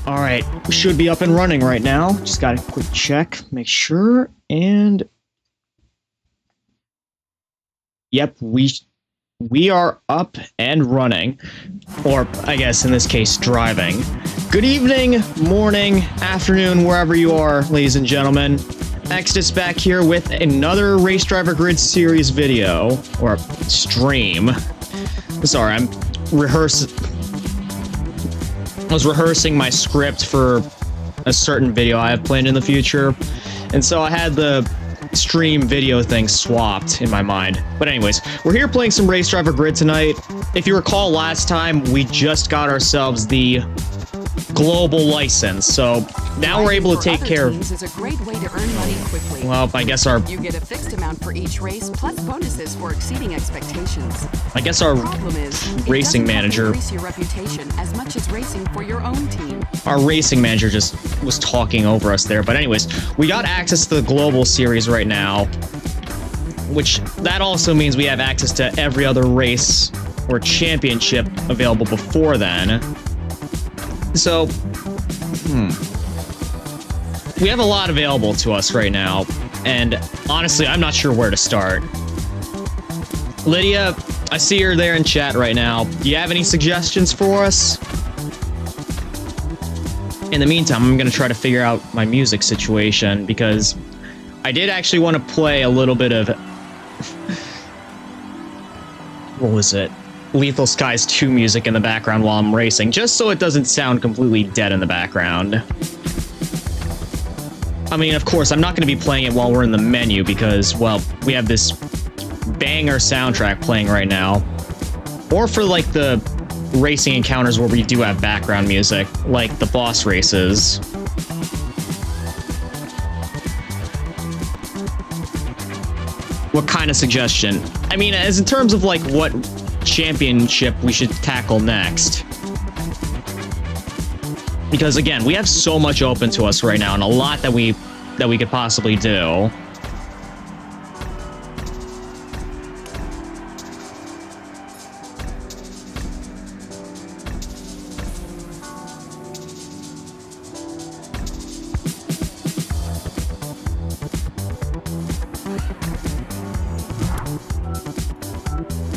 Alright, we should be up and running right now. Just gotta quick check, make sure, and... Yep, we are up and running. Or, I guess in this case, driving. Good evening, morning, afternoon, wherever you are, ladies and gentlemen. Exodus back here with another Race Driver Grid Series video, or stream. Sorry, I was rehearsing my script for a certain video I have planned in the future, and so I had the stream video thing swapped in my mind. But anyways, we're here playing some Race Driver Grid tonight. If you recall last time, we just got ourselves the global license, so now we're able to take care of... is a great way to earn money quickly. Well, I guess our... You get a fixed amount for each race, plus bonuses for exceeding expectations. I guess our racing manager... increase your reputation as much as racing for your own team. Our racing manager just was talking over us there. But anyways, we got access to the global series right now, which that also means we have access to every other race or championship available before then. So, we have a lot available to us right now, and honestly, I'm not sure where to start. Lydia, I see her there in chat right now. Do you have any suggestions for us? In the meantime, I'm going to try to figure out my music situation, because I did actually want to play a little bit of... What was it? Lethal Skies 2 music in the background while I'm racing, just so it doesn't sound completely dead in the background. I mean, of course, I'm not going to be playing it while we're in the menu because, well, we have this banger soundtrack playing right now. Or for, like, the racing encounters where we do have background music, like the boss races. What kind of suggestion? I mean, as in terms of, like, what championship we should tackle next. Because again, we have so much open to us right now and a lot that we could possibly do.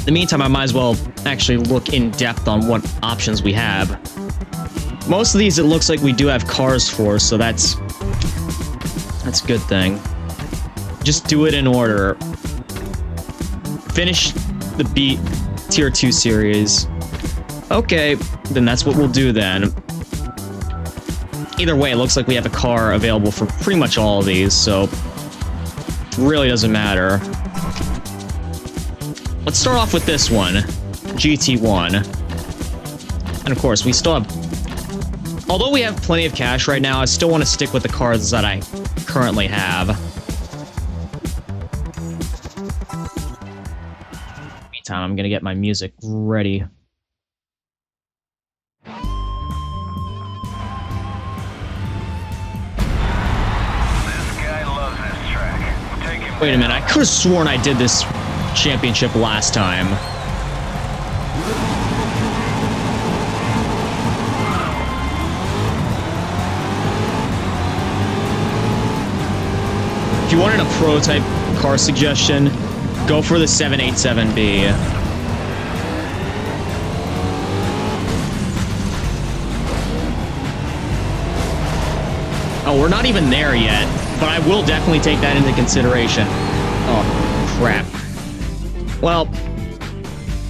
In the meantime, I might as well actually look in depth on what options we have. Most of these, it looks like we do have cars for, so that's a good thing. Just do it in order. Finish the beat tier 2 series. Okay, then that's what we'll do then. Either way, it looks like we have a car available for pretty much all of these, so it really doesn't matter. Let's start off with this one, GT1. And of course, we still have... Although we have plenty of cash right now, I still want to stick with the cars that I currently have. Meantime, I'm gonna get my music ready. Wait a minute, I could have sworn I did this championship last time. If you wanted a prototype car suggestion, go for the 787B. Oh, we're not even there yet, but I will definitely take that into consideration. Oh, crap. Well,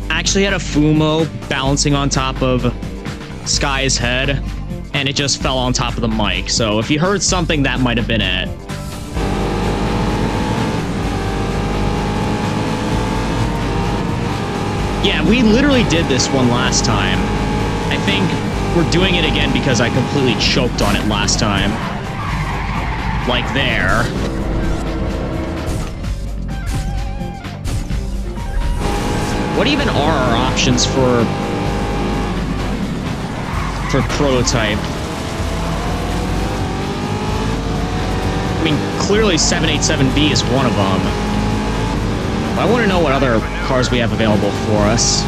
I actually had a Fumo balancing on top of Sky's head, and it just fell on top of the mic. So if you heard something, that might have been it. Yeah, we literally did this one last time. I think we're doing it again because I completely choked on it last time. Like there. What even are our options for prototype? I mean, clearly 787B is one of them. But I want to know what other cars we have available for us,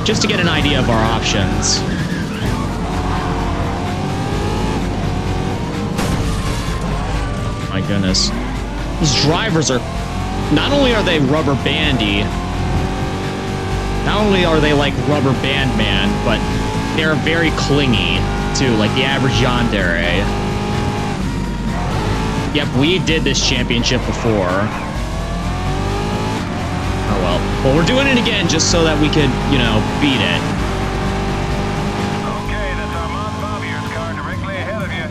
just to get an idea of our options. goodness. These drivers are... Not only are they rubber bandy, not only are they like rubber band man, but they're very clingy too, like the average yandere. Yep, we did this championship before. Oh well. Well, we're doing it again just so that we could, you know, beat it. Okay, that's Armand Bobier's car directly ahead of you.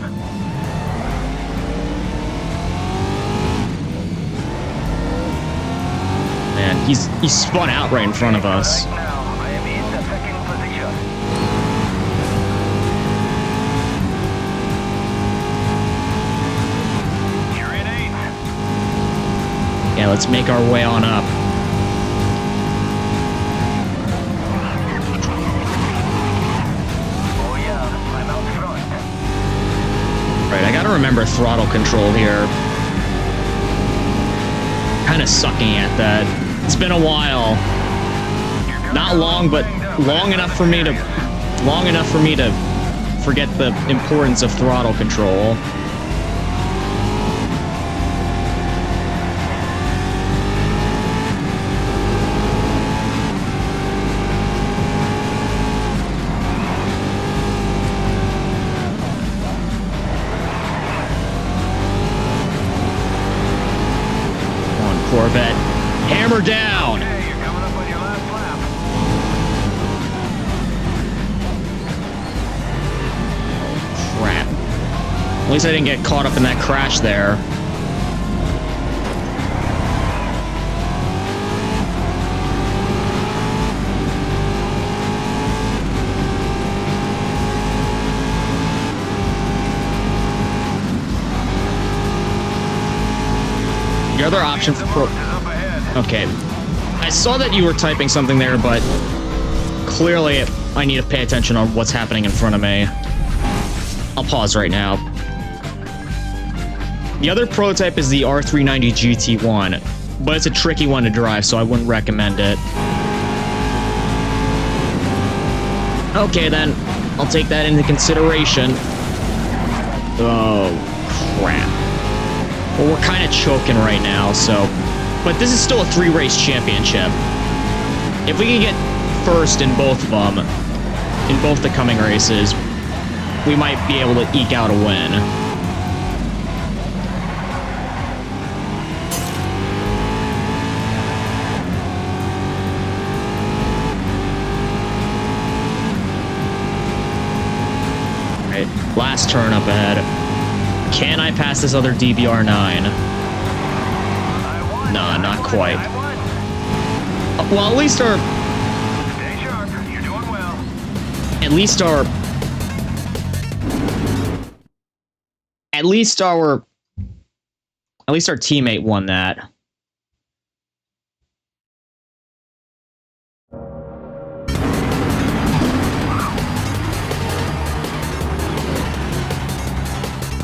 Man, he's spun out right in front of us. Right now, I am in the second position. You're in 8th. Yeah, let's make our way on up. Oh yeah, I'm out front. Right, I gotta remember throttle control here. Kind of sucking at that. It's been a while. Not long, but long enough for me to forget the importance of throttle control. Come on, Corvette. Hammer down! Okay, you're coming up on your last lap. Crap. At least I didn't get caught up in that crash there. The other option for pro... Is up ahead. Okay. I saw that you were typing something there, but clearly I need to pay attention on what's happening in front of me. I'll pause right now. The other prototype is the R390 GT1, but it's a tricky one to drive, so I wouldn't recommend it. Okay, then. I'll take that into consideration. Oh, crap. Well, we're kind of choking right now, so... But this is still a 3-race championship. If we can get first in both of them, in both the coming races, we might be able to eke out a win. Alright, last turn up ahead. Can I pass this other DBR9? Nah, not quite. Well, at least our... Stay sharp. You're doing well. At least our... At least our teammate won that.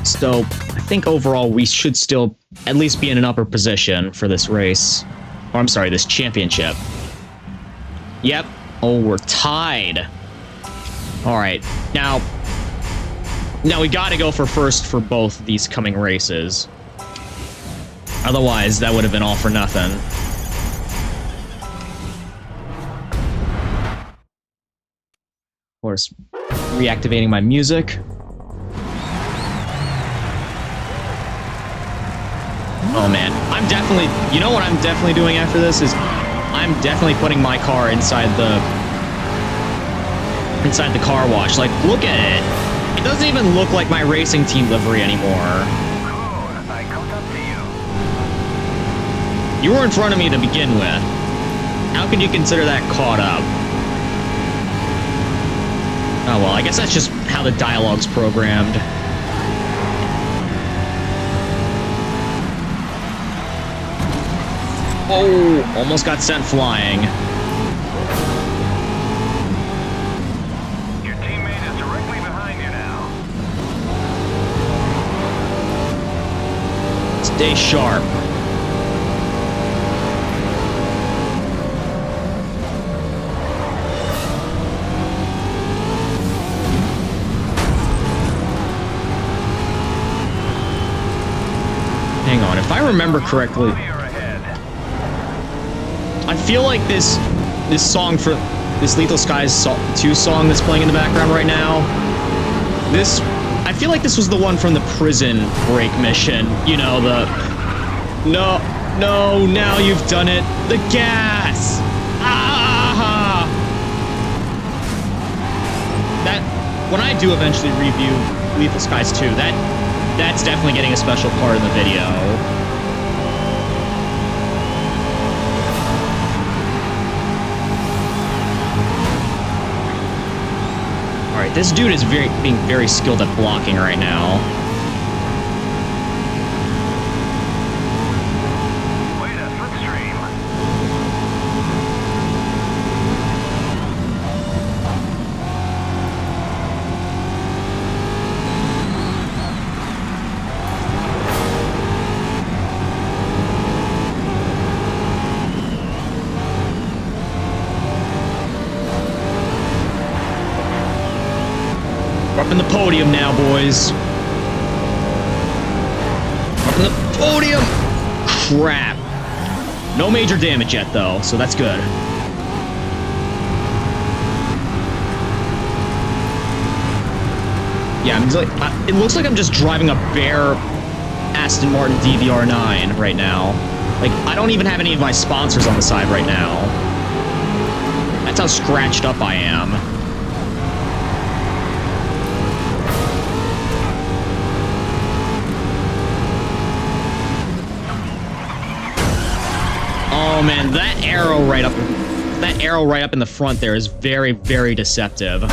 So, I think overall we should still at least be in an upper position for this race. Or, I'm sorry, this championship. Yep. Oh, we're tied. Alright, now we gotta go for first for both these coming races. Otherwise, that would have been all for nothing. Of course, reactivating my music. Oh man, I'm definitely, you know what I'm definitely doing after this is I'm definitely putting my car inside the car wash. Like, look at it. It doesn't even look like my racing team livery anymore. Cool. I caught up to you. You were in front of me to begin with. How could you consider that caught up? Oh well, I guess that's just how the dialogue's programmed. Oh, almost got sent flying. Your teammate is directly behind you now. Stay sharp. hang on. If I remember correctly, You're ahead. I feel like this song for this Lethal Skies 2 song that's playing in the background right now, I feel like this was the one from the prison break mission. You know, no, now you've done it. The gas. Ah! That, when I do eventually review Lethal Skies 2, that's definitely getting a special part in the video. Alright, this dude is being very skilled at blocking right now. Way to slipstream. We're up in the podium now, boys. Up in the podium! Crap. No major damage yet, though, so that's good. Yeah, it looks like I'm just driving a bare Aston Martin DVR9 right now. Like, I don't even have any of my sponsors on the side right now. That's how scratched up I am. Oh man, that arrow right up in the front there is very, very deceptive.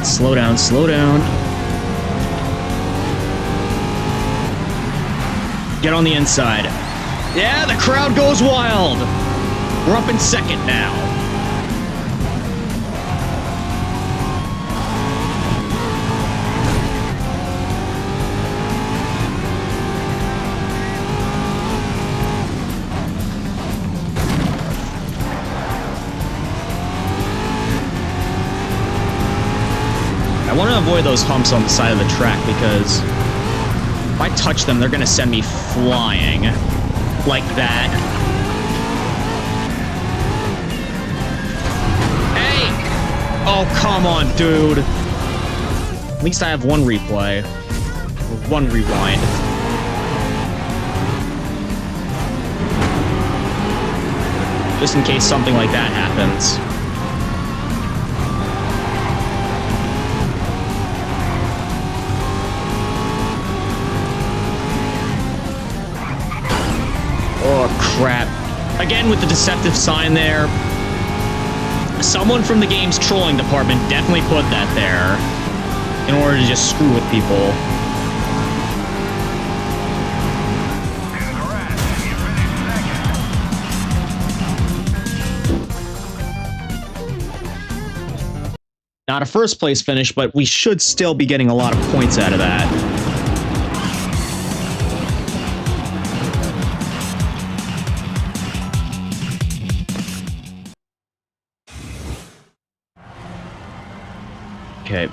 Slow down, slow down. Get on the inside. Yeah, the crowd goes wild. We're up in second now. I want to avoid those humps on the side of the track because if I touch them, they're going to send me flying. Like that. Hey! Oh, come on, dude. At least I have one replay. Or one rewind. Just in case something like that happens. Oh, crap. Again, with the deceptive sign there. Someone from the game's trolling department definitely put that there in order to just screw with people. Congrats, you finished second. Not a first place finish, but we should still be getting a lot of points out of that. Okay,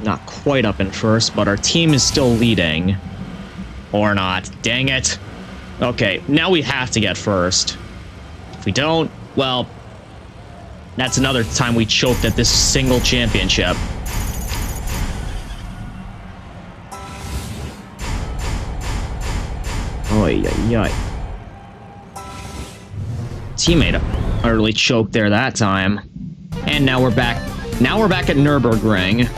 not quite up in first, but our team is still leading. Or not. Dang it. Okay, now we have to get first. If we don't, well, that's another time we choked at this single championship. Oy, oy, oy. Teammate utterly choked there that time. And now we're back. Now we're back at Nürburgring.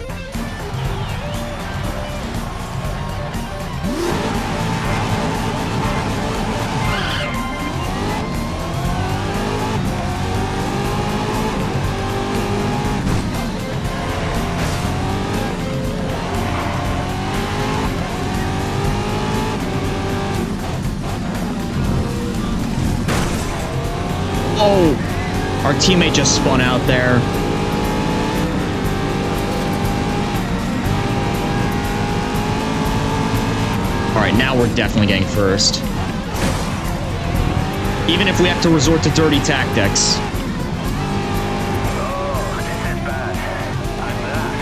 teammate just spun out there. Alright, now we're definitely getting first. Even if we have to resort to dirty tactics. Oh, this is bad. I'm last.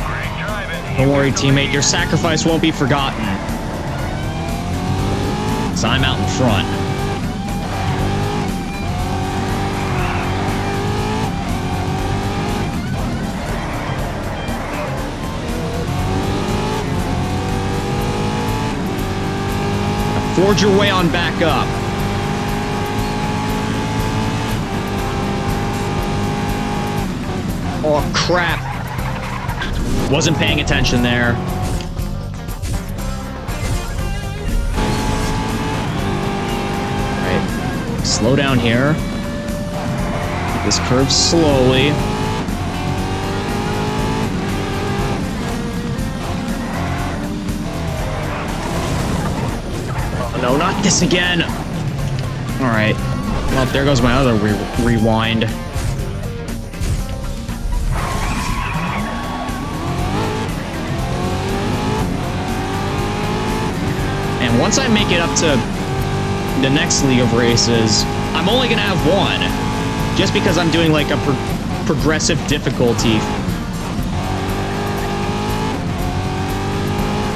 Great driving. Don't worry, teammate, your sacrifice won't be forgotten. So I'm out in front. Forge your way on back up. Oh, crap. Wasn't paying attention there. Alright. Slow down here. Take this curve slowly. No, not this again. Alright. Well, there goes my other rewind. And once I make it up to the next League of Races, I'm only gonna have one. Just because I'm doing like a progressive difficulty.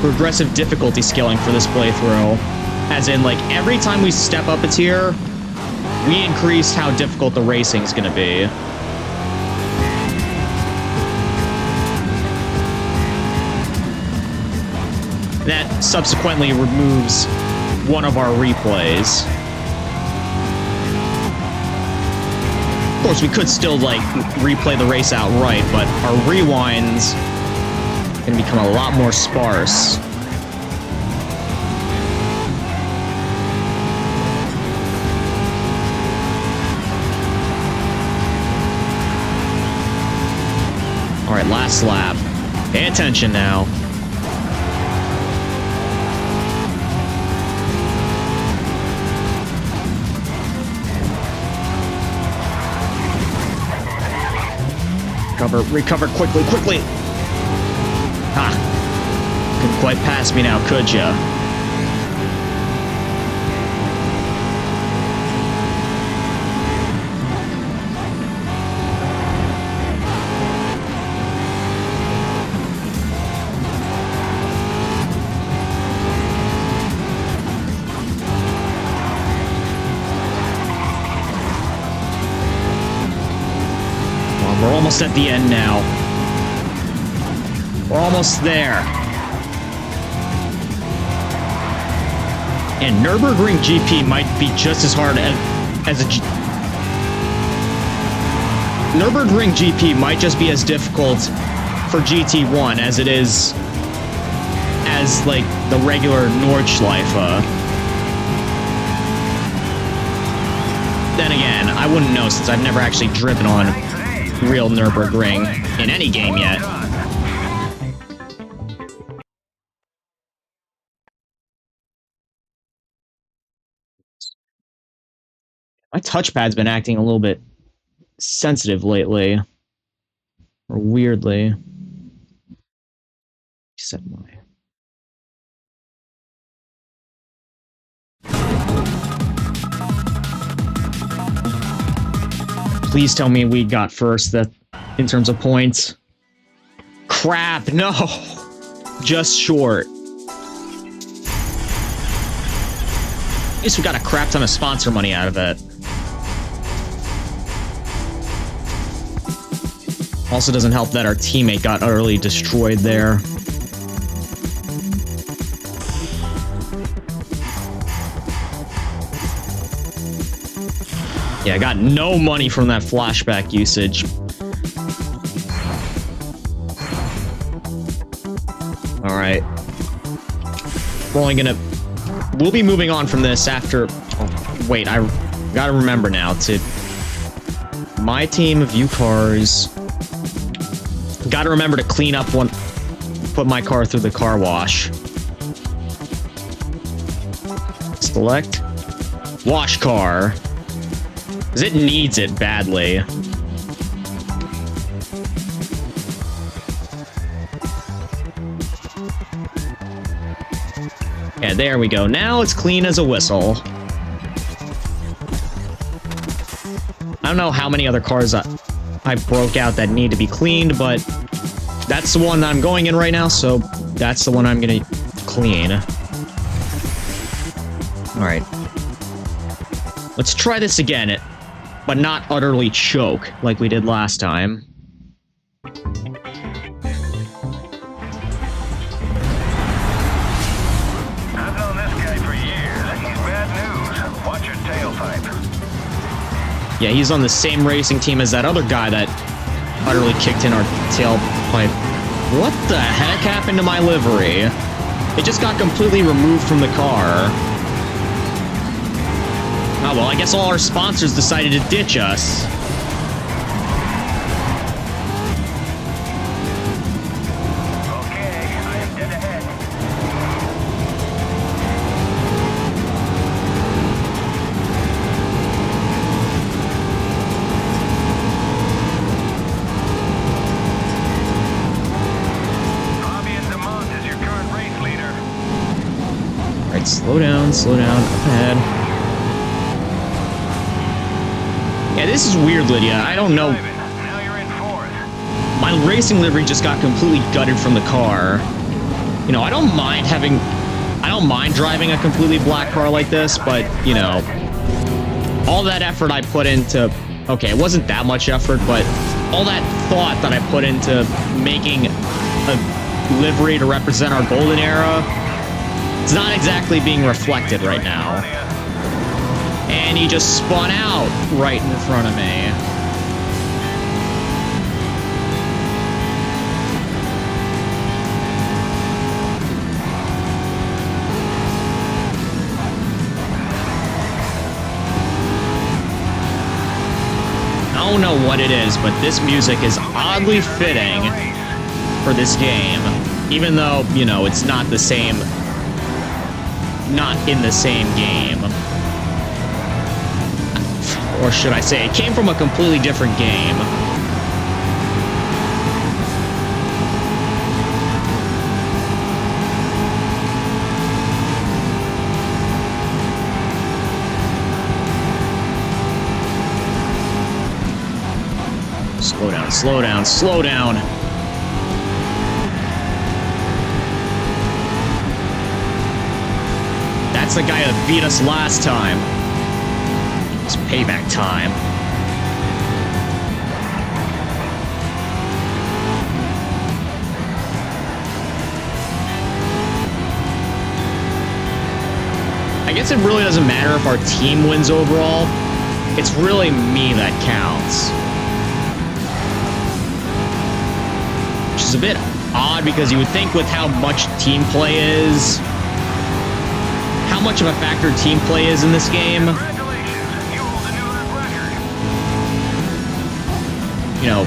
Progressive difficulty scaling for this playthrough. As in, like, every time we step up a tier, we increase how difficult the racing's gonna be. That subsequently removes one of our replays. Of course, we could still, like, replay the race outright, but our rewinds can become a lot more sparse. Alright, last lap. Pay attention now. Recover quickly, quickly! Ha! Couldn't quite pass me now, could ya? We're almost at the end now. We're almost there. And Nürburgring GP might be just as hard as a... Nürburgring GP might just be as difficult for GT1 as it is as, like, the regular Nordschleife. Then again, I wouldn't know since I've never actually driven on real Nürburgring in any game yet. My touchpad's been acting a little bit sensitive lately. Or weirdly. Set my... Please tell me we got first that in terms of points. Crap, no! Just short. At least we got a crap ton of sponsor money out of it. Also doesn't help that our teammate got utterly destroyed there. Yeah, I got no money from that flashback usage. Alright. We're only gonna... We'll be moving on from this after... Oh, wait, I gotta remember now to... My team of U cars... Gotta remember to clean up one... Put my car through the car wash. Select. Wash car. Because it needs it badly. Yeah, there we go. Now it's clean as a whistle. I don't know how many other cars I broke out that need to be cleaned, but that's the one that I'm going in right now, so that's the one I'm gonna clean. Alright. Let's try this again, but not utterly choke like we did last time. I've known this guy for years. He's bad news. Watch your tailpipe. Yeah, he's on the same racing team as that other guy that utterly kicked in our tailpipe. What the heck happened to my livery? It just got completely removed from the car. Oh, well, I guess all our sponsors decided to ditch us. Okay, I am dead ahead. Fabian Demont is your current race leader. Alright, slow down, up ahead. Yeah, this is weird, Lydia. I don't know. Now you're in fourth. My racing livery just got completely gutted from the car. You know, I don't mind driving a completely black car like this, but, you know, all that effort I put into... Okay, it wasn't that much effort, but all that thought that I put into making a livery to represent our golden era, it's not exactly being reflected right now. And he just spun out right in front of me. I don't know what it is, but this music is oddly fitting for this game. Even though, you know, it's not the same... Not in the same game. Or should I say, it came from a completely different game. Slow down, slow down, slow down! That's the guy that beat us last time. It's payback time. I guess it really doesn't matter if our team wins overall. It's really me that counts. Which is a bit odd because you would think with how much team play is, how much of a factor team play is in this game, you know,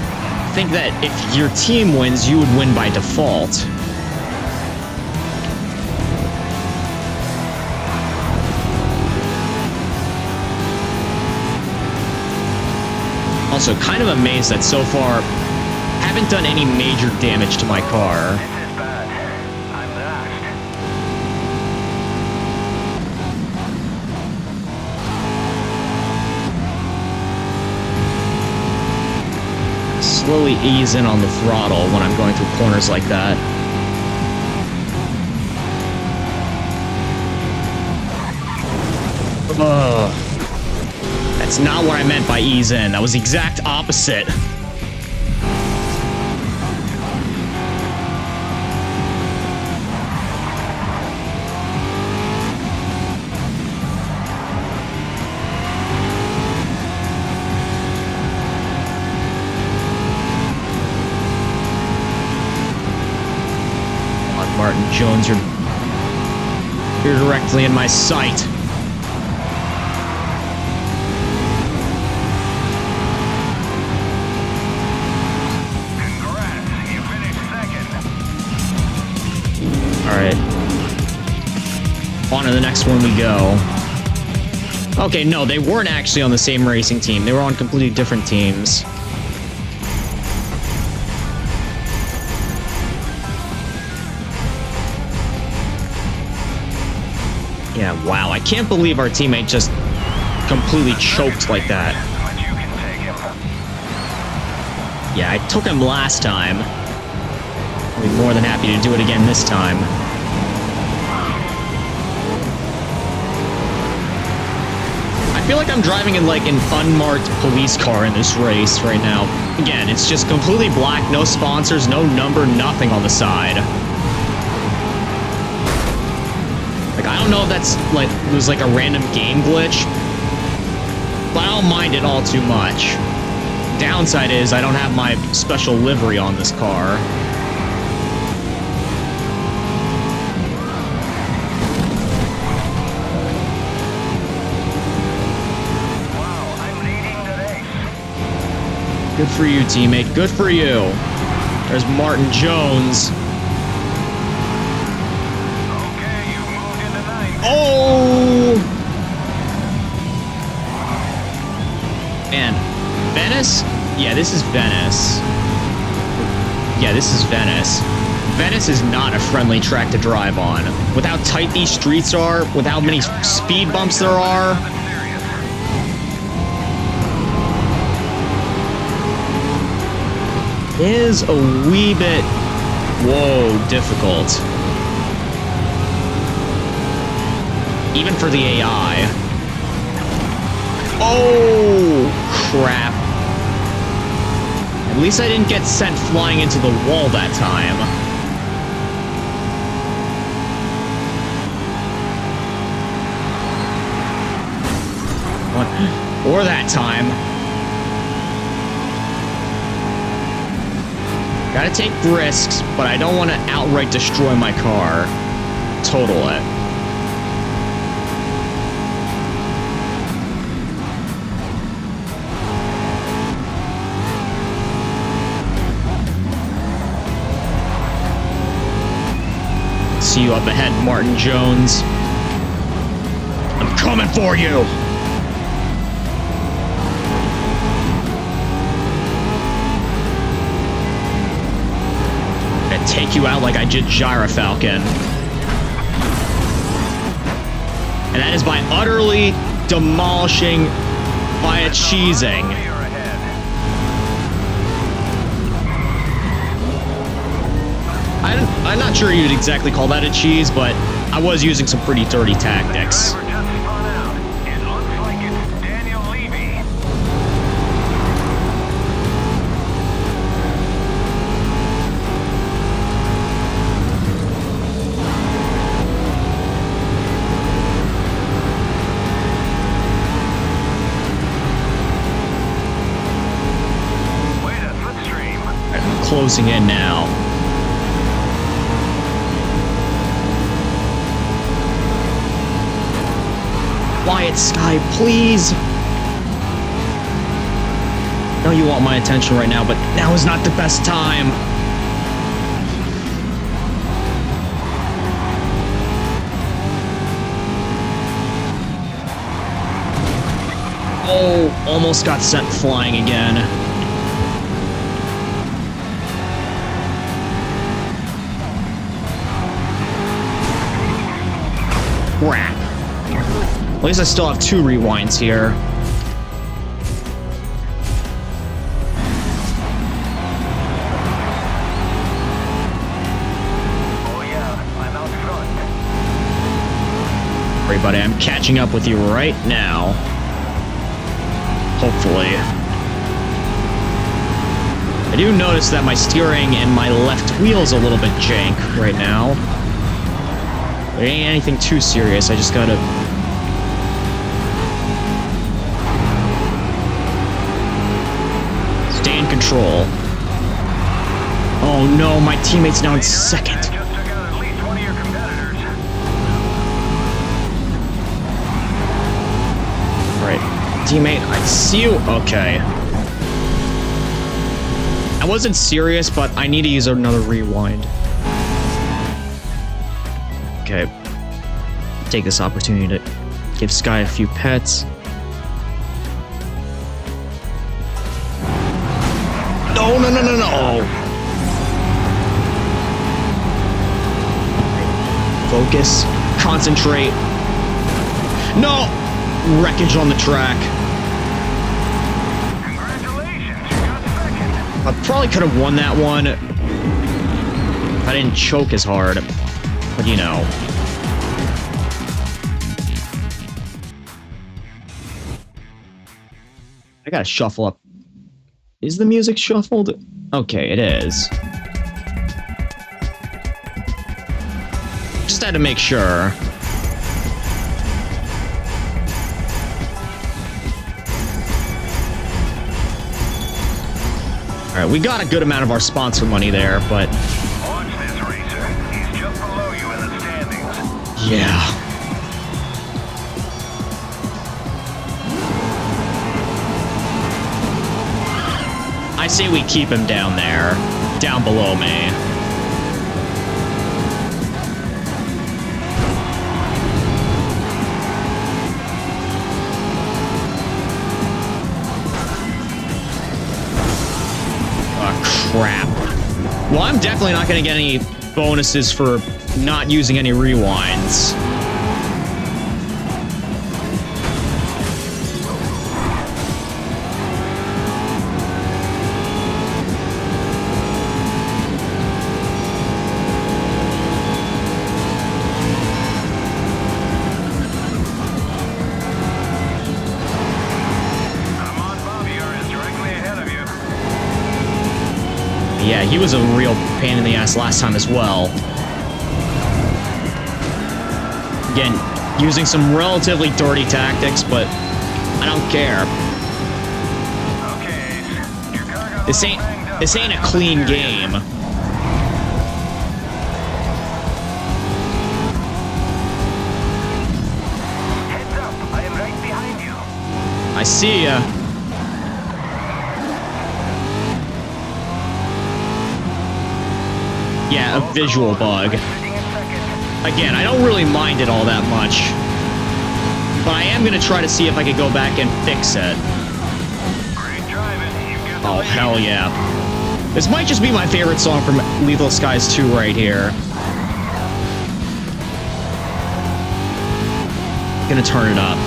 think that if your team wins, you would win by default. Also, kind of amazed that so far, haven't done any major damage to my car. This is bad. I'm last. Slowly ease in on the throttle when I'm going through corners like that. Ugh. That's not what I meant by ease in. That was the exact opposite. Martin Jones, you're directly in my sight. Congrats. On to the next one we go. Okay, no, they weren't actually on the same racing team. They were on completely different teams. Yeah, wow. I can't believe our teammate just completely choked like that. But you can take him. Yeah, I took him last time. I'll be more than happy to do it again this time. I feel like I'm driving in like an unmarked police car in this race right now. Again, it's just completely black, no sponsors, no number, nothing on the side. Like, I don't know if that's like, it was like a random game glitch, but I don't mind it all too much. Downside is I don't have my special livery on this car. Wow, I'm leading today. Good for you, teammate. Good for you. There's Martin Jones. Okay, you've moved into ninth. Oh! Man, Venice? Yeah, this is Venice. Yeah, this is Venice. Venice is not a friendly track to drive on. With how tight these streets are, with how many speed bumps there are. Is a wee bit, whoa, difficult. Even for the AI. Oh, crap. At least I didn't get sent flying into the wall that time. Or that time. Gotta take risks, but I don't want to outright destroy my car. Total it. See you up ahead, Martin Jones. I'm coming for you! Gonna take you out like I did Gyrafalcon. And that is by utterly demolishing by a cheesing. I'm not sure you'd exactly call that a cheese, but I was using some pretty dirty tactics. Driver just spun out. It looks like it's Daniel Levy. Wait a slipstream. I'm closing in now. Quiet, Sky, please. I know you want my attention right now, but now is not the best time. Oh, almost got sent flying again. Crap. At least I still have 2 rewinds here. Oh yeah, I'm out front. Everybody, I'm catching up with you right now. Hopefully. I do notice that my steering and my left wheel's a little bit jank right now. It ain't anything too serious, I just gotta... stay in control. Oh no, my teammate's now in second. Just took out at least one of your competitors. Right. Teammate, I see you. Okay. I wasn't serious, but I need to use another rewind. Okay. Take this opportunity to give Sky a few pets. No, no, no, no, no! Focus. Concentrate. No! Wreckage on the track. Congratulations, you got second. I probably could have won that one if I didn't choke as hard. But you know. I gotta shuffle up. Is the music shuffled? Okay, it is. Just had to make sure. Alright, we got a good amount of our sponsor money there, but... Watch this racer. He's just below you in the standings. yeah. I say we keep him down there. Down below me. Crap. Well, I'm definitely not going to get any bonuses for not using any rewinds. Come on, Bobby, you're directly ahead of you. Yeah, he was a real pain in the ass last time as well. Again, using some relatively dirty tactics, but I don't care. Okay, your car got This ain't a clean game. Heads up, I am right behind you. I see ya. Yeah, a visual bug. Sitting in second. Again, I don't really mind it all that much. But I am gonna try to see if I could go back and fix it. Great driving. You've got the Oh, lead. hell yeah. This might just be my favorite song from Lethal Skies 2 right here. Gonna turn it up.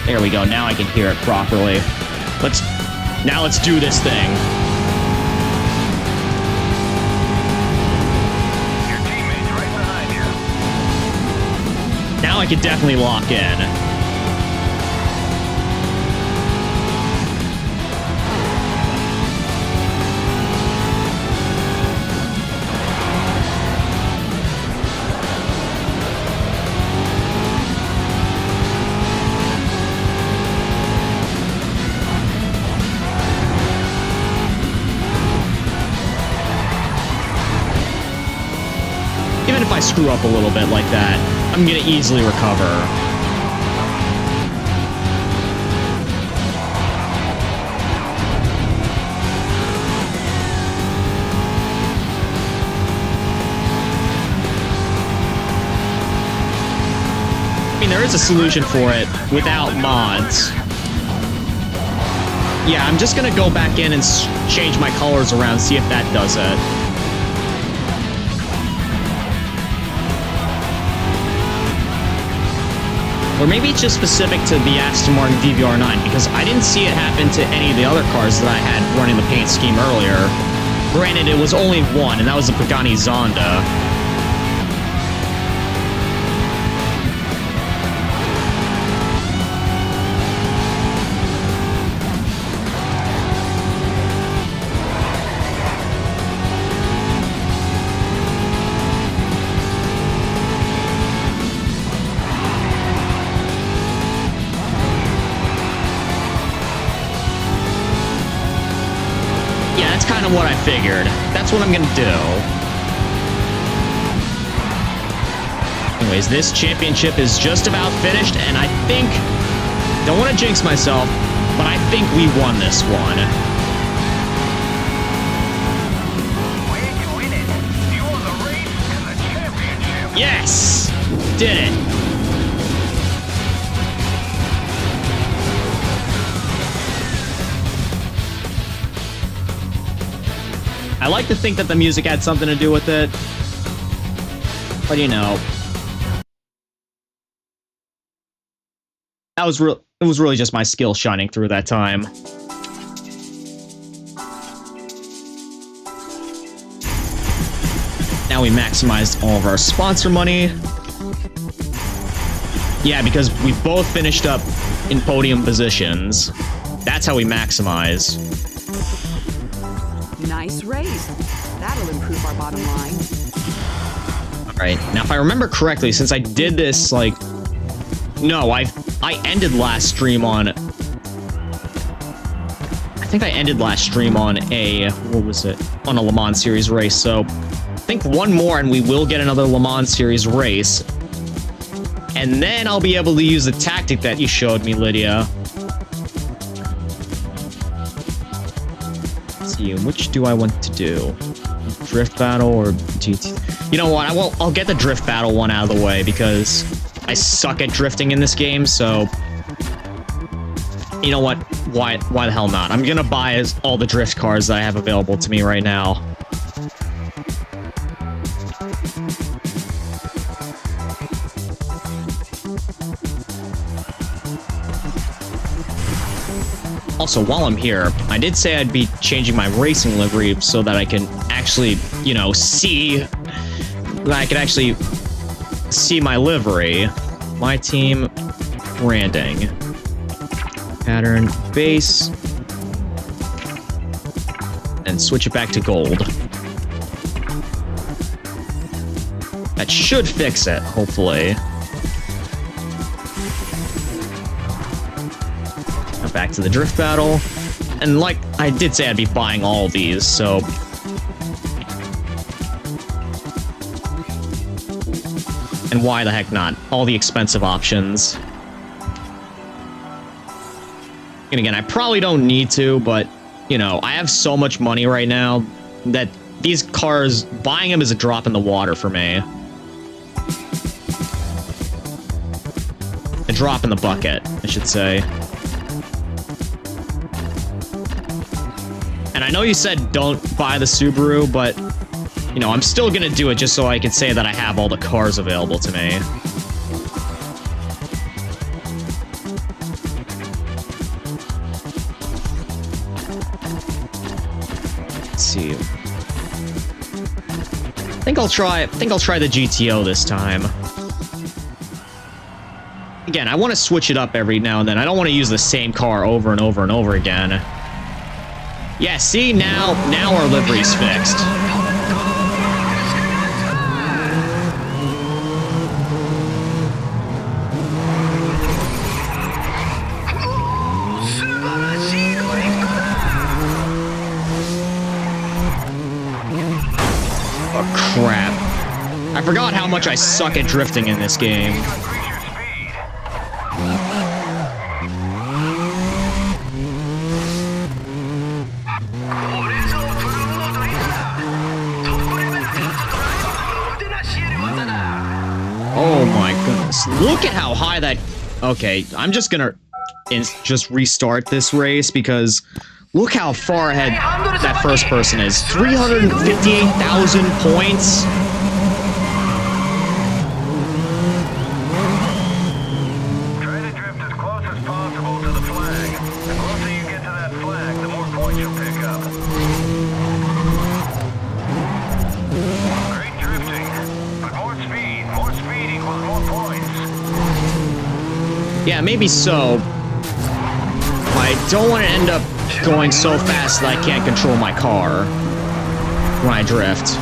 There we go. Now I can hear it properly. Now let's do this thing. Your teammate's right behind you. Now I can definitely lock in. Even if I screw up a little bit like that, I'm gonna easily recover. I mean, there is a solution for it without mods. Yeah, I'm just gonna go back in and change my colors around, see if that does it. Or maybe it's just specific to the Aston Martin DBR9, because I didn't see it happen to any of the other cars that I had running the paint scheme earlier. Granted, it was only one, and that was the Pagani Zonda. That's kind of what I figured. That's what I'm gonna do. Anyways, this championship is just about finished, and I think... Don't want to jinx myself, but I think we won this one. Where'd you win it? You won the race and the championship. Yes! Did it. I like to think that the music had something to do with it. But you know. That was real. It was really just my skill shining through that time. Now we maximized all of our sponsor money. Yeah, because we both finished up in podium positions. That's how we maximize. Nice race. That'll improve our bottom line. Alright, now if I remember correctly, since I did this, like... No, I ended last stream on... I think I ended last stream on a... What was it? On a Le Mans Series race, so... I think one more and we will get another Le Mans Series race. And then I'll be able to use the tactic that you showed me, Lydia. Let's see, which do I want to do? Drift battle or GT? You know what? I'll get the drift battle one out of the way because I suck at drifting in this game, so you know what? Why the hell not? I'm gonna buy all the drift cars that I have available to me right now. Also, while I'm here, I did say I'd be changing my racing livery so that I can actually, you know, see... I can actually see my livery. My team branding. Pattern base. And switch it back to gold. That should fix it, hopefully. Back to the drift battle. And like I did say, I'd be buying all of these, so... And why the heck not? All the expensive options. And again, I probably don't need to, but, you know, I have so much money right now that these cars, buying them is a drop in the water for me. A drop in the bucket, I should say. And I know you said don't buy the Subaru, but, you know, I'm still gonna do it just so I can say that I have all the cars available to me. Let's see. I think I'll try the GTO this time. Again, I want to switch it up every now and then. I don't want to use the same car over and over and over again. Yeah, see, now our livery's fixed. Oh, crap. I forgot how much I suck at drifting in this game. Oh my goodness. Look at how high that... Okay, I'm just gonna just restart this race because look how far ahead that first person is. 358,000 points. Try to drift as close as possible to the flag. The closer you get to that flag, the more points you'll pick up. Great drifting, but more speed equals more points. Yeah, maybe so. I don't want to end up going so fast that I can't control my car when I drift.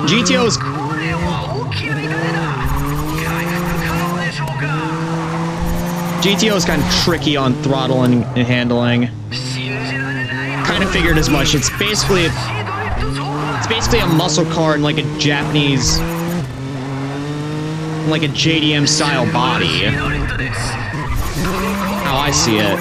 GTO's... GTO's kind of tricky on throttle and handling. Kind of figured as much. It's basically a muscle car in like a Japanese, like a JDM style body. How I see it.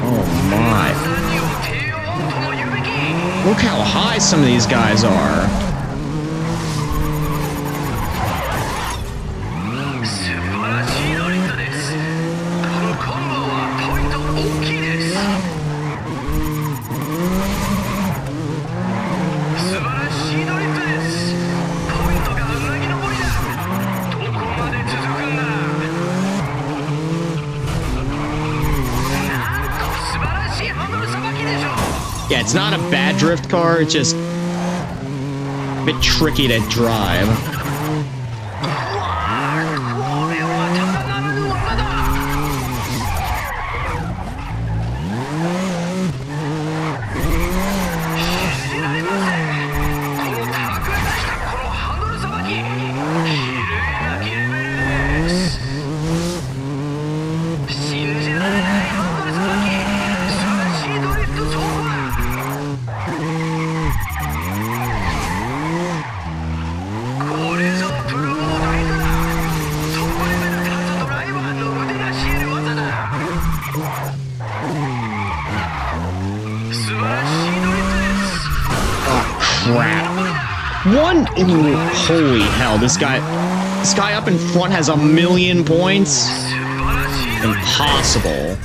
Oh my. Look how high some of these guys are. Yeah, it's not a bad drift car, it's just a bit tricky to drive. Ooh, holy hell, this guy up in front has 1,000,000 points? Impossible.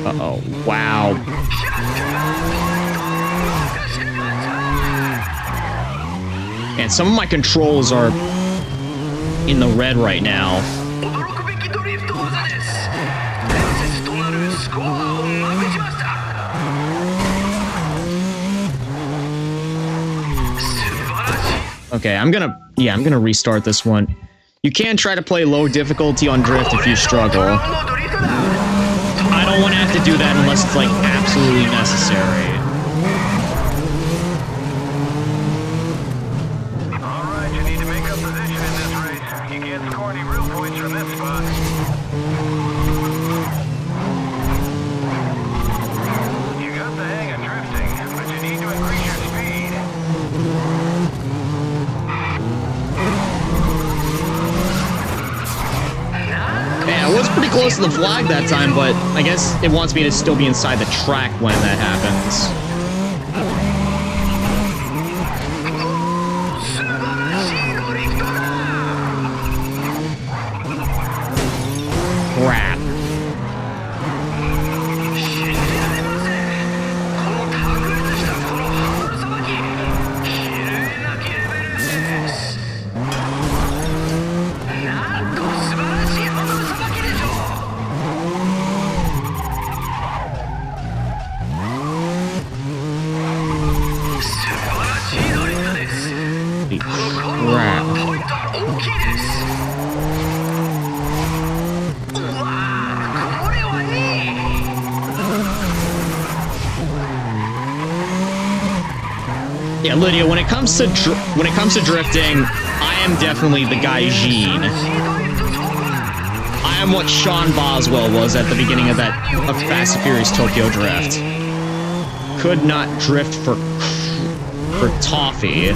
Uh-oh, wow. And some of my controls are in the red right now. Okay, I'm gonna restart this one. You can try to play low difficulty on drift if you struggle. I don't want to have to do that unless it's like absolutely necessary. Alright, you need to make up position in this race. You can't score any real points from this spot. You got the hang of drifting, but you need to increase your speed. Yeah, I was pretty close to the flag that time, but I guess it wants me to still be inside the track when that happens. Crap. Yeah, Lydia, when it comes to drifting, I am definitely the guy Jean. I am what Sean Boswell was at the beginning of Fast and Furious Tokyo Drift. Could not drift for toffee.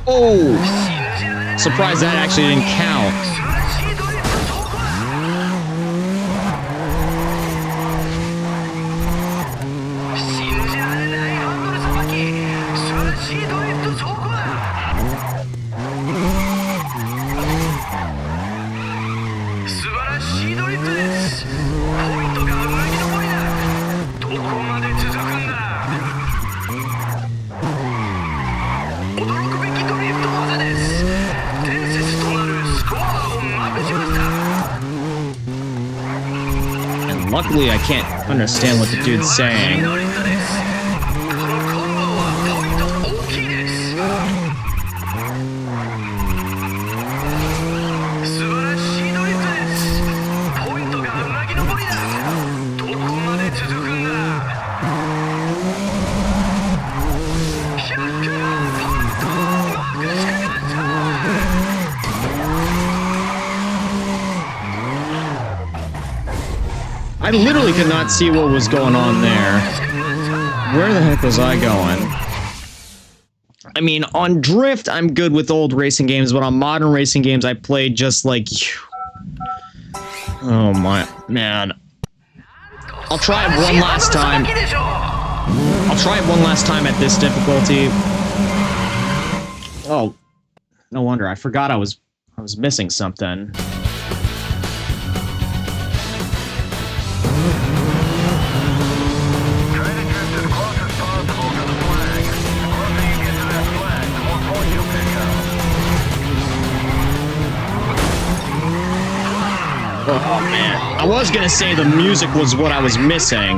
Oh! Surprised that actually didn't count. And luckily, I can't understand what the dude's saying. I literally could not see what was going on there. Where the heck was I going? I mean, on Drift, I'm good with old racing games, but on modern racing games, I played just like... Oh my... man. I'll try it one last time. I'll try it one last time at this difficulty. Oh. No wonder. I forgot I was missing something. Oh man, I was gonna say the music was what I was missing,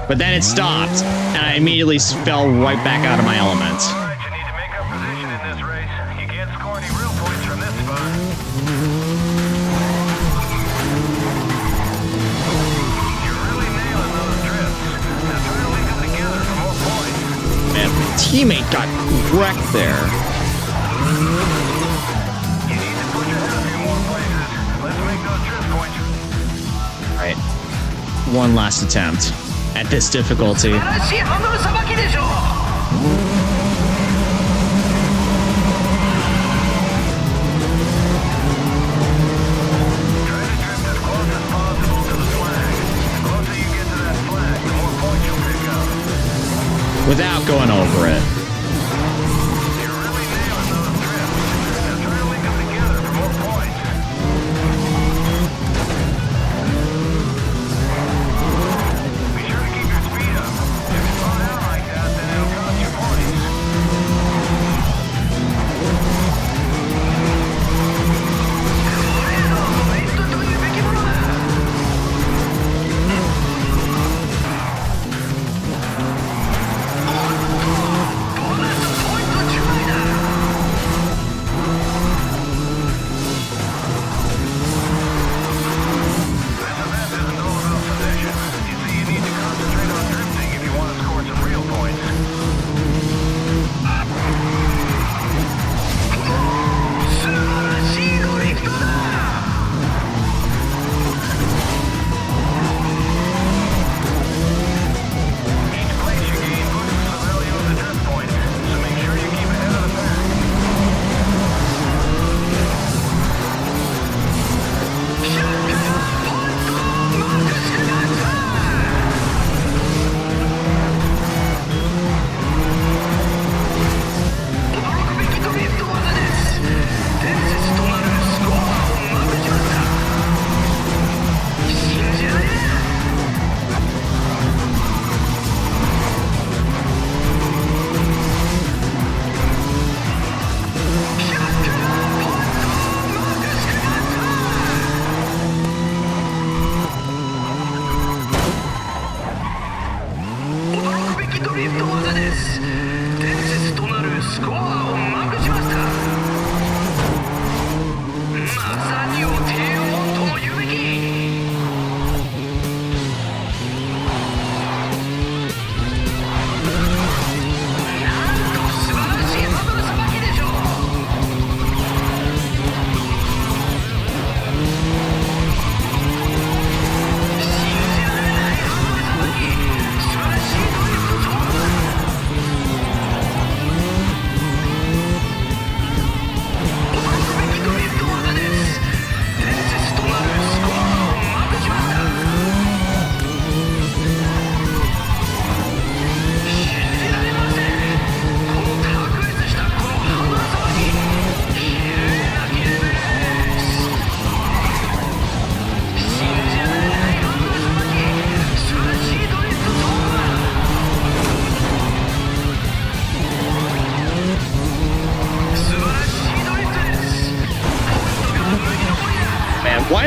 but then it stopped, and I immediately fell right back out of my element. Alright, you need to make up position in this race. You can't score any real points from this spot. You're really nailing those drifts. Now try to link them together for more points. Man, my teammate got wrecked there. Alright, one last attempt at this difficulty. Without going over it.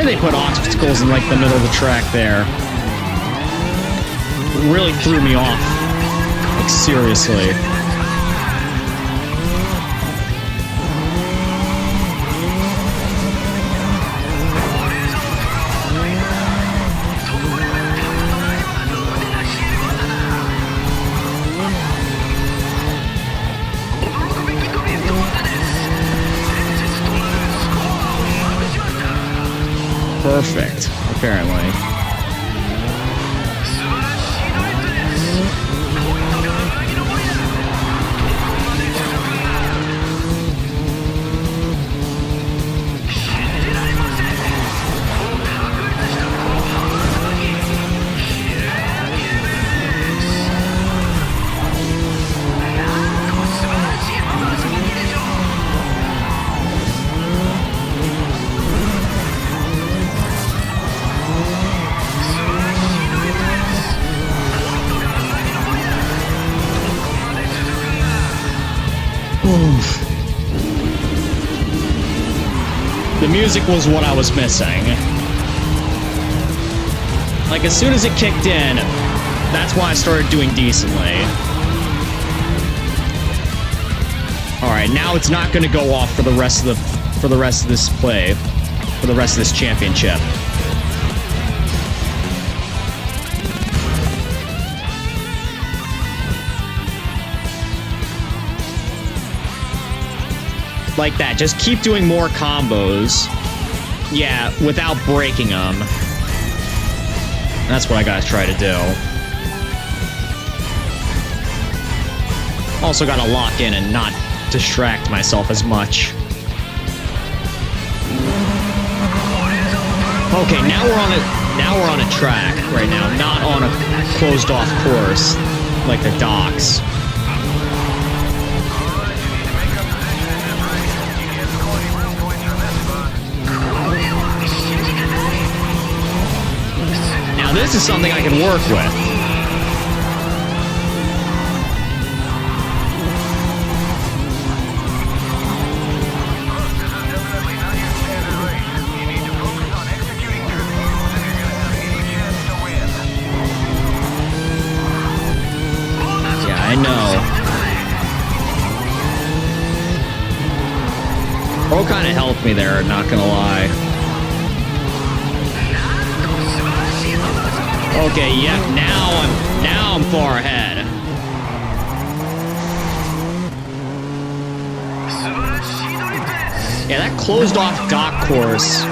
did they put obstacles in like the middle of the track there? It really threw me off. Like seriously. Perfect, apparently. The music was what I was missing. Like, as soon as it kicked in, that's why I started doing decently. Alright, now it's not gonna go off for the rest of this play. For the rest of this championship. Like that. Just keep doing more combos. Yeah, without breaking them. That's what I gotta try to do. Also gotta lock in and not distract myself as much. Okay, now we're on a track right now, not on a closed off course like the docks. This is something I can work with. Yeah, I know. Pro kind of helped me there, not gonna lie. Okay, yep, now I'm far ahead. Yeah, that closed off dock course,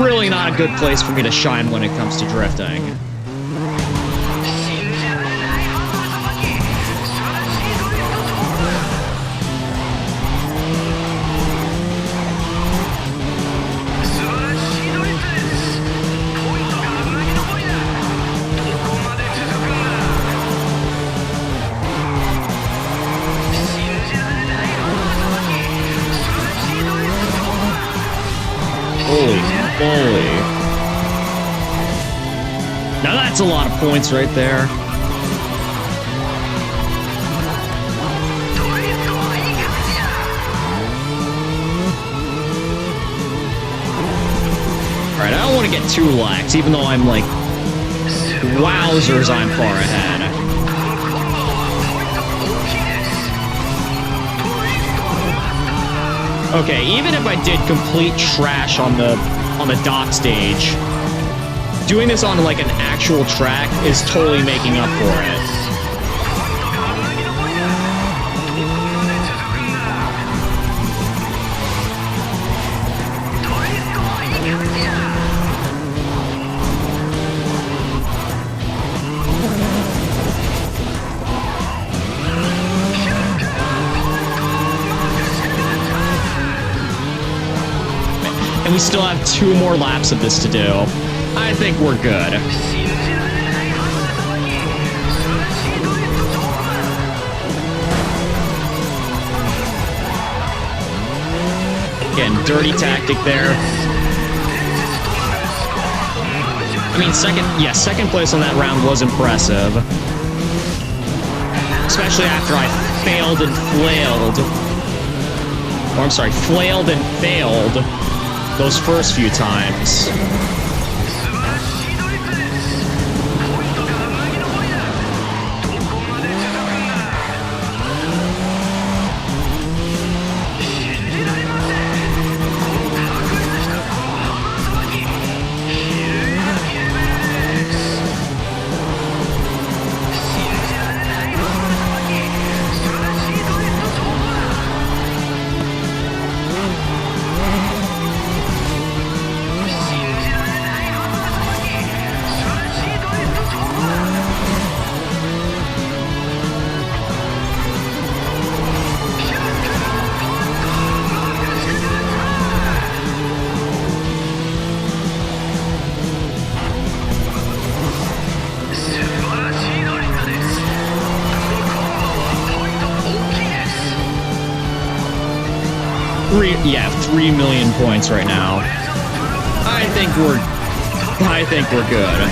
really not a good place for me to shine when it comes to drifting. Holy. Now that's a lot of points right there. Alright, I don't want to get too lax, even though I'm like, wowzers, I'm far ahead. Okay, even if I did complete trash on the dock stage, doing this on like an actual track is totally making up for it. And we still have 2 more laps of this to do. I think we're good. Again, dirty tactic there. I mean, second place on that round was impressive. Especially after I failed and flailed. Or I'm sorry, flailed and failed those first few times. Yeah, 3 million points right now. I think we're good.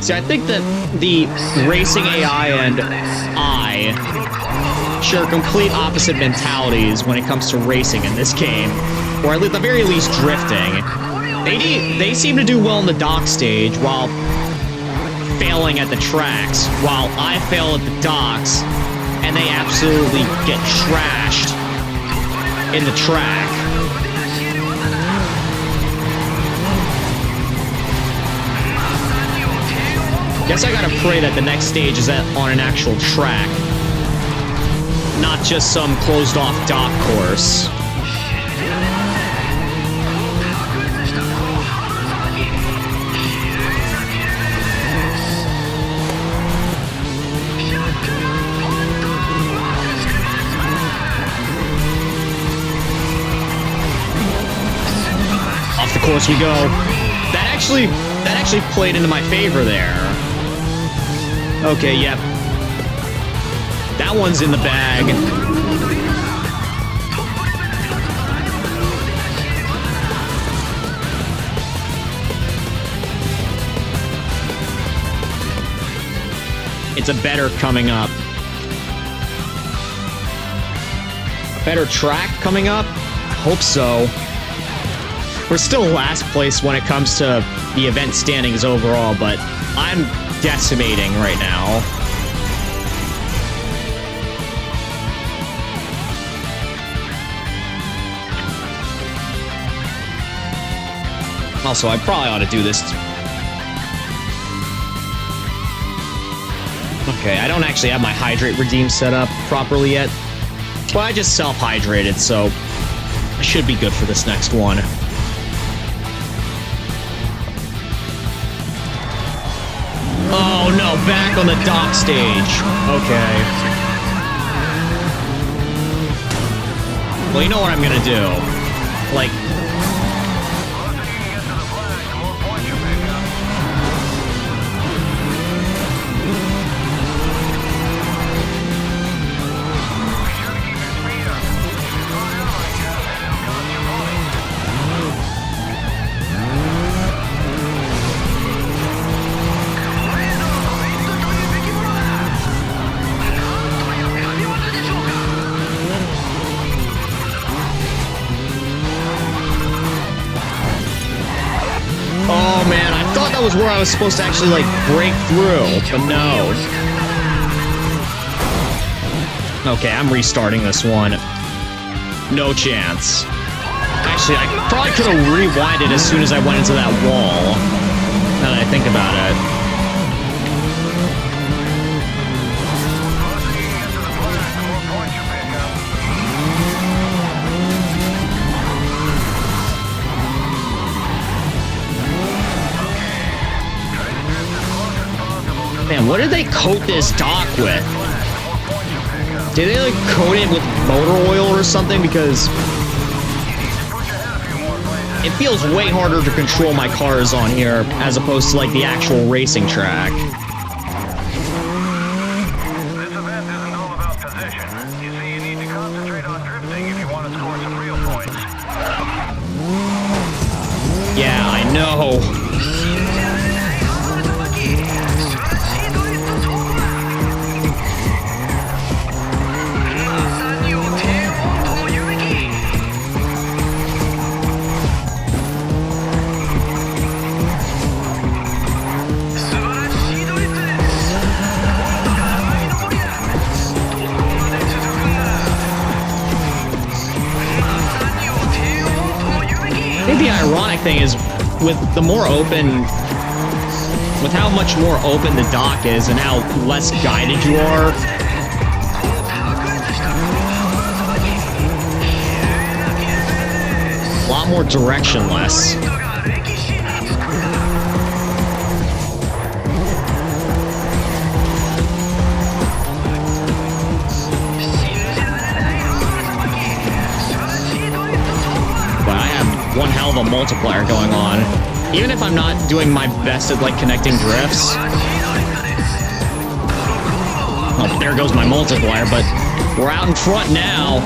See, I think that the racing AI and I share complete opposite mentalities when it comes to racing in this game, or at the very least drifting. They seem to do well in the dock stage while failing at the tracks, while I fail at the docks. And they absolutely get trashed in the track. Guess I gotta pray that the next stage is on an actual track, not just some closed-off dock course. Off the course we go. That actually played into my favor there. Okay, yep. That one's in the bag. It's a better coming up. A better track coming up? I hope so. We're still last place when it comes to the event standings overall, but I'm decimating right now. Also, I probably ought to do this. Okay, I don't actually have my hydrate redeem set up properly yet. But I just self-hydrated, so I should be good for this next one. Oh no, back on the dock stage. Okay. Well, you know what I'm gonna do? Like... Oh man, I thought that was where I was supposed to actually, like, break through, but no. Okay, I'm restarting this one. No chance. Actually, I probably could have rewinded as soon as I went into that wall, now that I think about it. Man, what did they coat this dock with? Did they, like, coat it with motor oil or something? Because it feels way harder to control my cars on here as opposed to, like, the actual racing track. This event isn't all about position. You see, you need to concentrate on drifting if you want to score some real points. Yeah, I know. thing is, with the more open, with how much more open the dock is and how less guided you are, a lot more directionless. One hell of a multiplier going on. Even if I'm not doing my best at, like, connecting drifts. Oh, there goes my multiplier, but we're out in front now.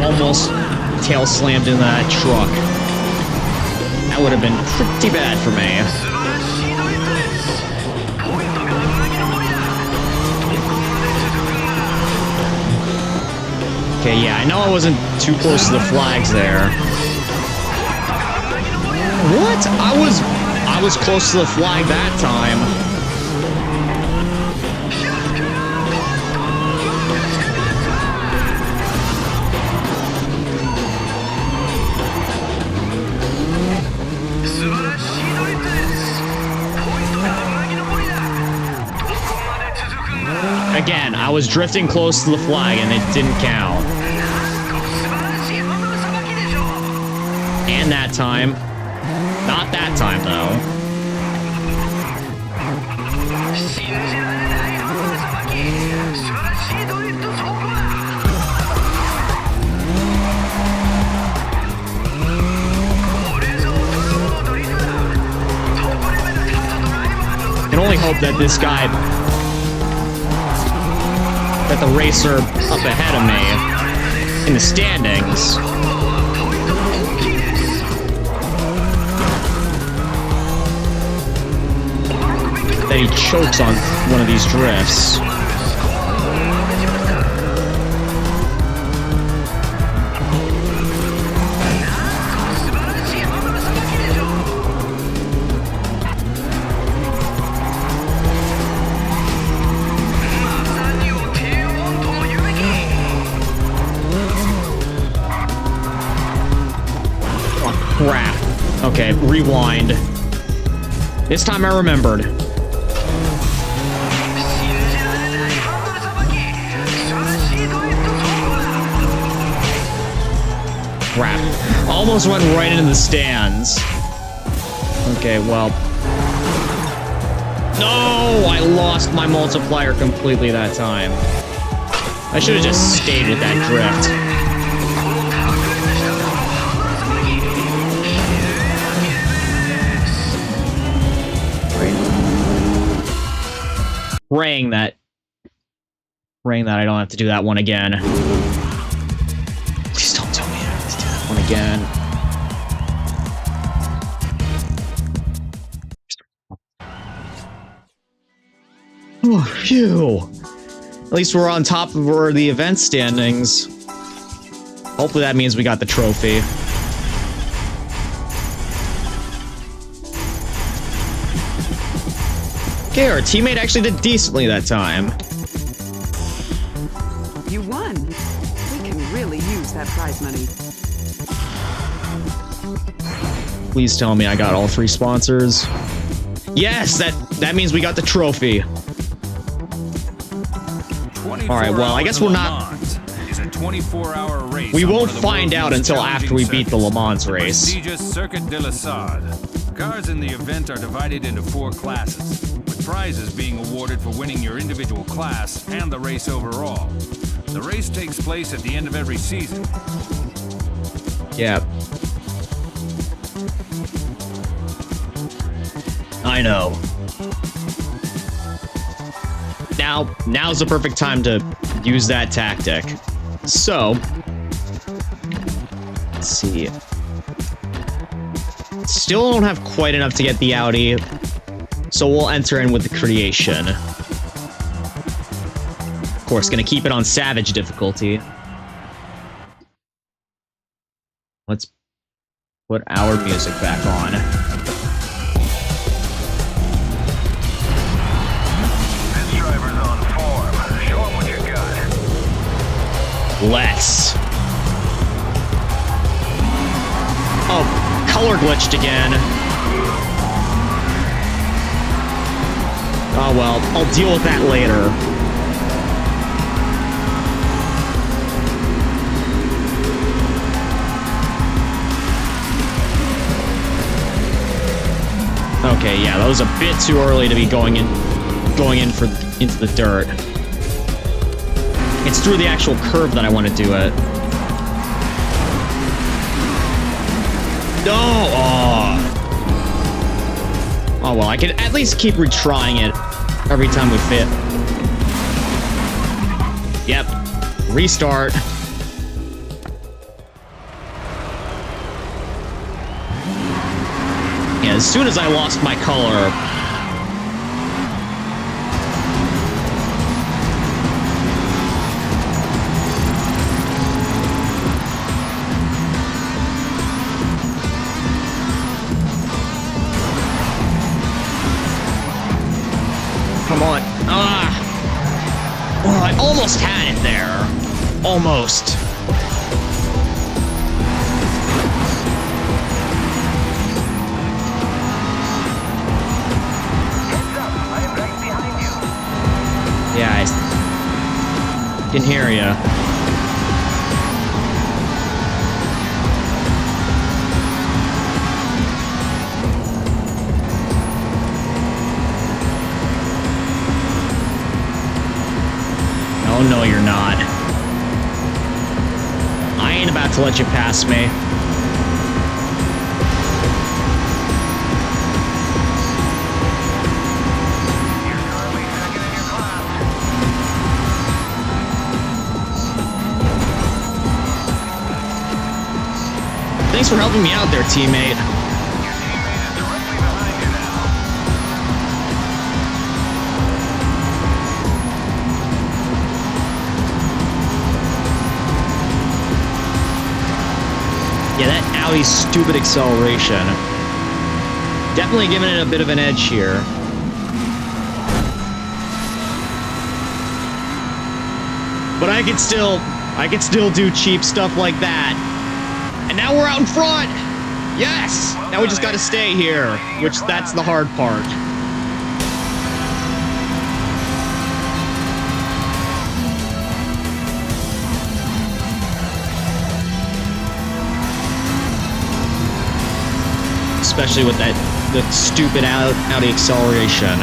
Almost tail slammed in that truck. That would have been pretty bad for me. Okay, yeah, I know I wasn't too close to the flags there. What? I was close to the flag that time. Again, I was drifting close to the flag and it didn't count. And that time. Not that time, though. I can only hope that this guy... that the racer up ahead of me in the standings that he chokes on one of these drifts. Crap. Okay, rewind. This time I remembered. Crap. Almost went right into the stands. Okay, well. No! I lost my multiplier completely that time. I should have just stayed with that drift. Praying that I don't have to do that one again. Please don't tell me I have to do that one again. Oh, phew. At least we're on top of the event standings. Hopefully that means we got the trophy. Okay, our teammate actually did decently that time. You won. We can really use that prize money. Please tell me I got all 3 sponsors. Yes, that means we got the trophy. Alright, well, I guess we're not... Is a 24-hour race. We won't find out until after we beat the Le Mans race. Prestigious Circuit de la Sarde. Cars in the event are divided into 4 classes, with prizes being awarded for winning your individual class and the race overall. The race takes place at the end of every season. Yeah. I know. now's the perfect time to use that tactic. So, let's see. Still don't have quite enough to get the Audi, so we'll enter in with the creation. Of course, gonna keep it on Savage difficulty. Let's put our music back on. This driver's on form. Show him what you got. Let's. Oh, color glitched again. Oh well, I'll deal with that later. Okay, yeah, that was a bit too early to be going into the dirt. It's through the actual curve that I want to do it. No! Oh well, I can at least keep retrying it every time we fit. Yep. Restart. Yeah, as soon as I lost my color... Come on. Oh, I almost had it there. Almost. Yeah, I didn't hear ya. Oh, no, you're not. I ain't about to let you pass me. Thanks for helping me out there, teammate. Yeah, that Audi's stupid acceleration. Definitely giving it a bit of an edge here. But I could still do cheap stuff like that. And now we're out in front! Yes! Now we just gotta stay here, which that's the hard part. Especially with the stupid Audi acceleration.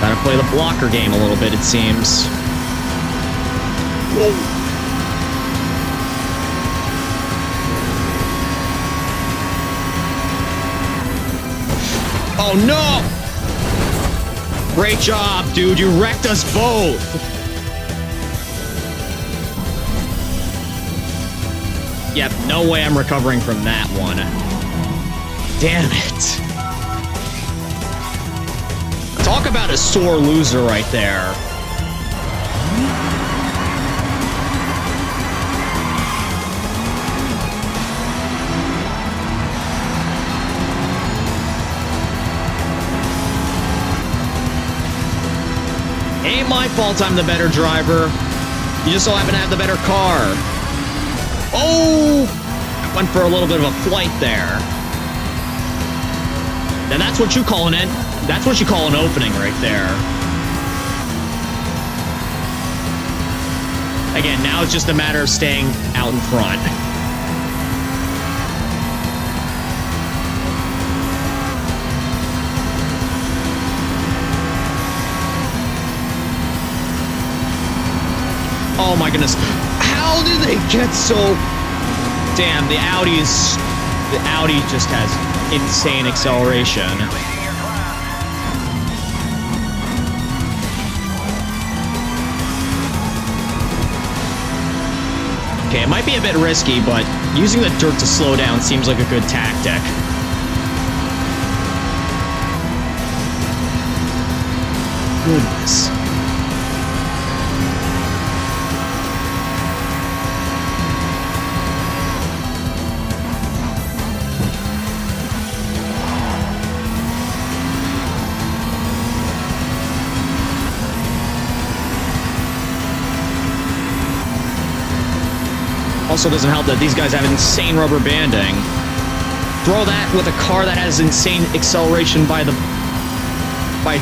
Gotta play the blocker game a little bit, it seems. Whoa. Oh no! Great job, dude. You wrecked us both. Yep, no way I'm recovering from that one. Damn it. Talk about a sore loser right there. Ain't my fault I'm the better driver. You just so happen to have the better car. Oh! I went for a little bit of a flight there. Now that's what you call that's what you call an opening right there. Again, now it's just a matter of staying out in front. Oh my goodness. How did they get so... Damn, the Audi just has insane acceleration. Okay, it might be a bit risky, but using the dirt to slow down seems like a good tactic. Goodness. Also doesn't help that these guys have insane rubber banding. Throw that with a car that has insane acceleration by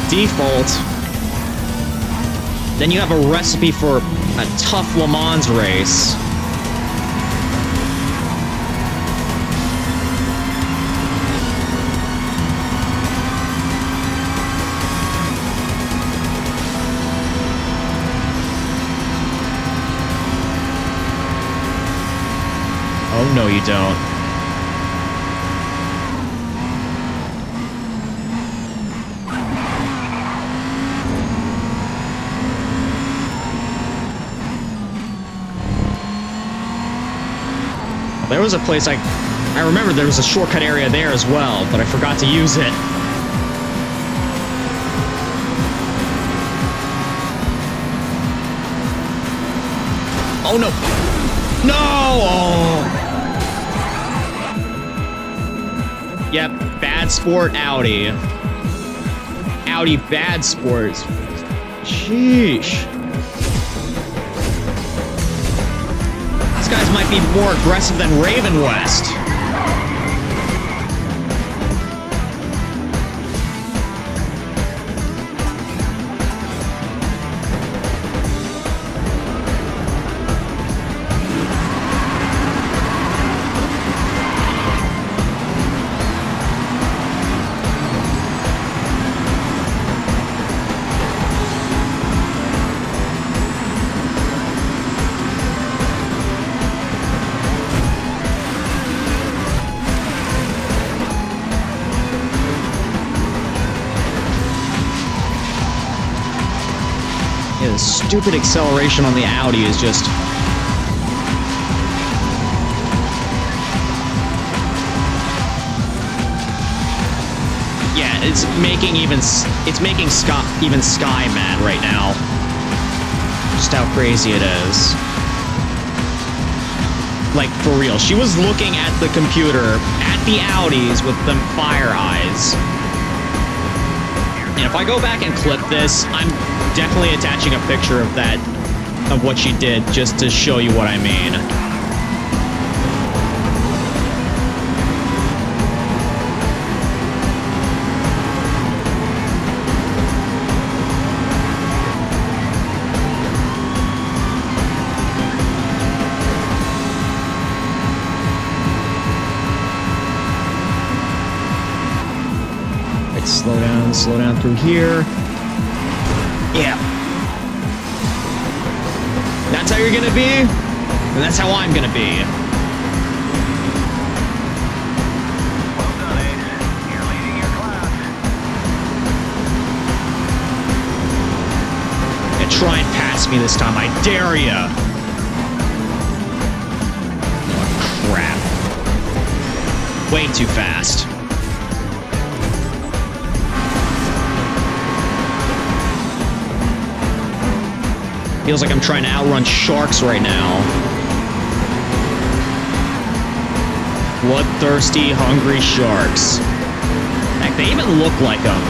default. Then you have a recipe for a tough Le Mans race. Oh, no, you don't. There was a place I remember there was a shortcut area there as well, but I forgot to use it. Oh, no. No! Oh. Yep, bad sport Audi. Audi bad sports. Sheesh. These guys might be more aggressive than Raven West. The stupid acceleration on the Audi is just... Yeah, it's making Sky mad right now. Just how crazy it is. Like, for real. She was looking at the computer, at the Audis with them fire eyes. And if I go back and clip this, I'm definitely attaching a picture of that, of what she did, just to show you what I mean. Right, slow down through here. Yeah. That's how you're gonna be, and that's how I'm gonna be. Well done, Ace. You're leading your class. And try and pass me this time, I dare ya. Oh, crap. Way too fast. Feels like I'm trying to outrun sharks right now. Bloodthirsty, hungry sharks. Heck, they even look like them.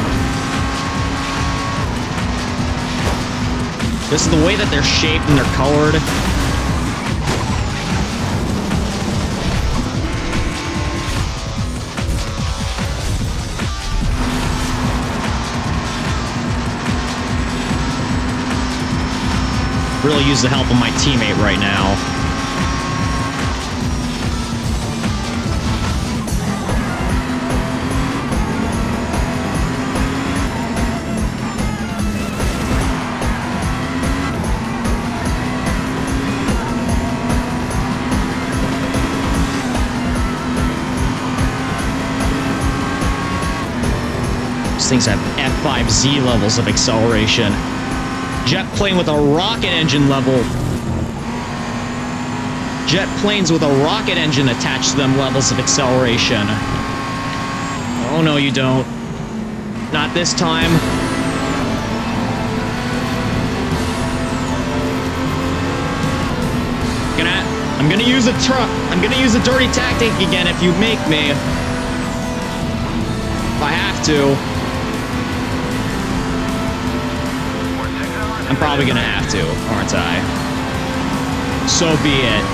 Just the way that they're shaped and they're colored. Really use the help of my teammate right now. These things have F5Z levels of acceleration. Jet plane with a rocket engine level. jet planes with a rocket engine attached to them levels of acceleration. Oh no, you don't. Not this time. I'm gonna use a dirty tactic again if you make me. If I have to. I'm probably gonna have to, aren't I? So be it.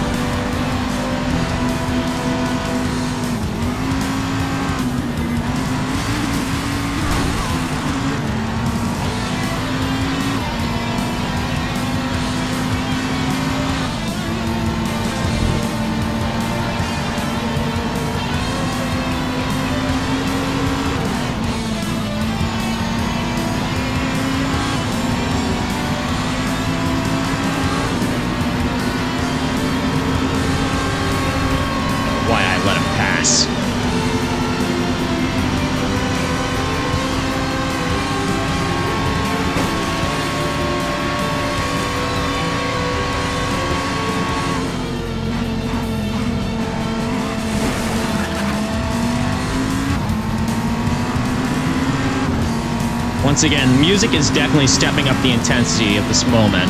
Once again, music is definitely stepping up the intensity of this moment.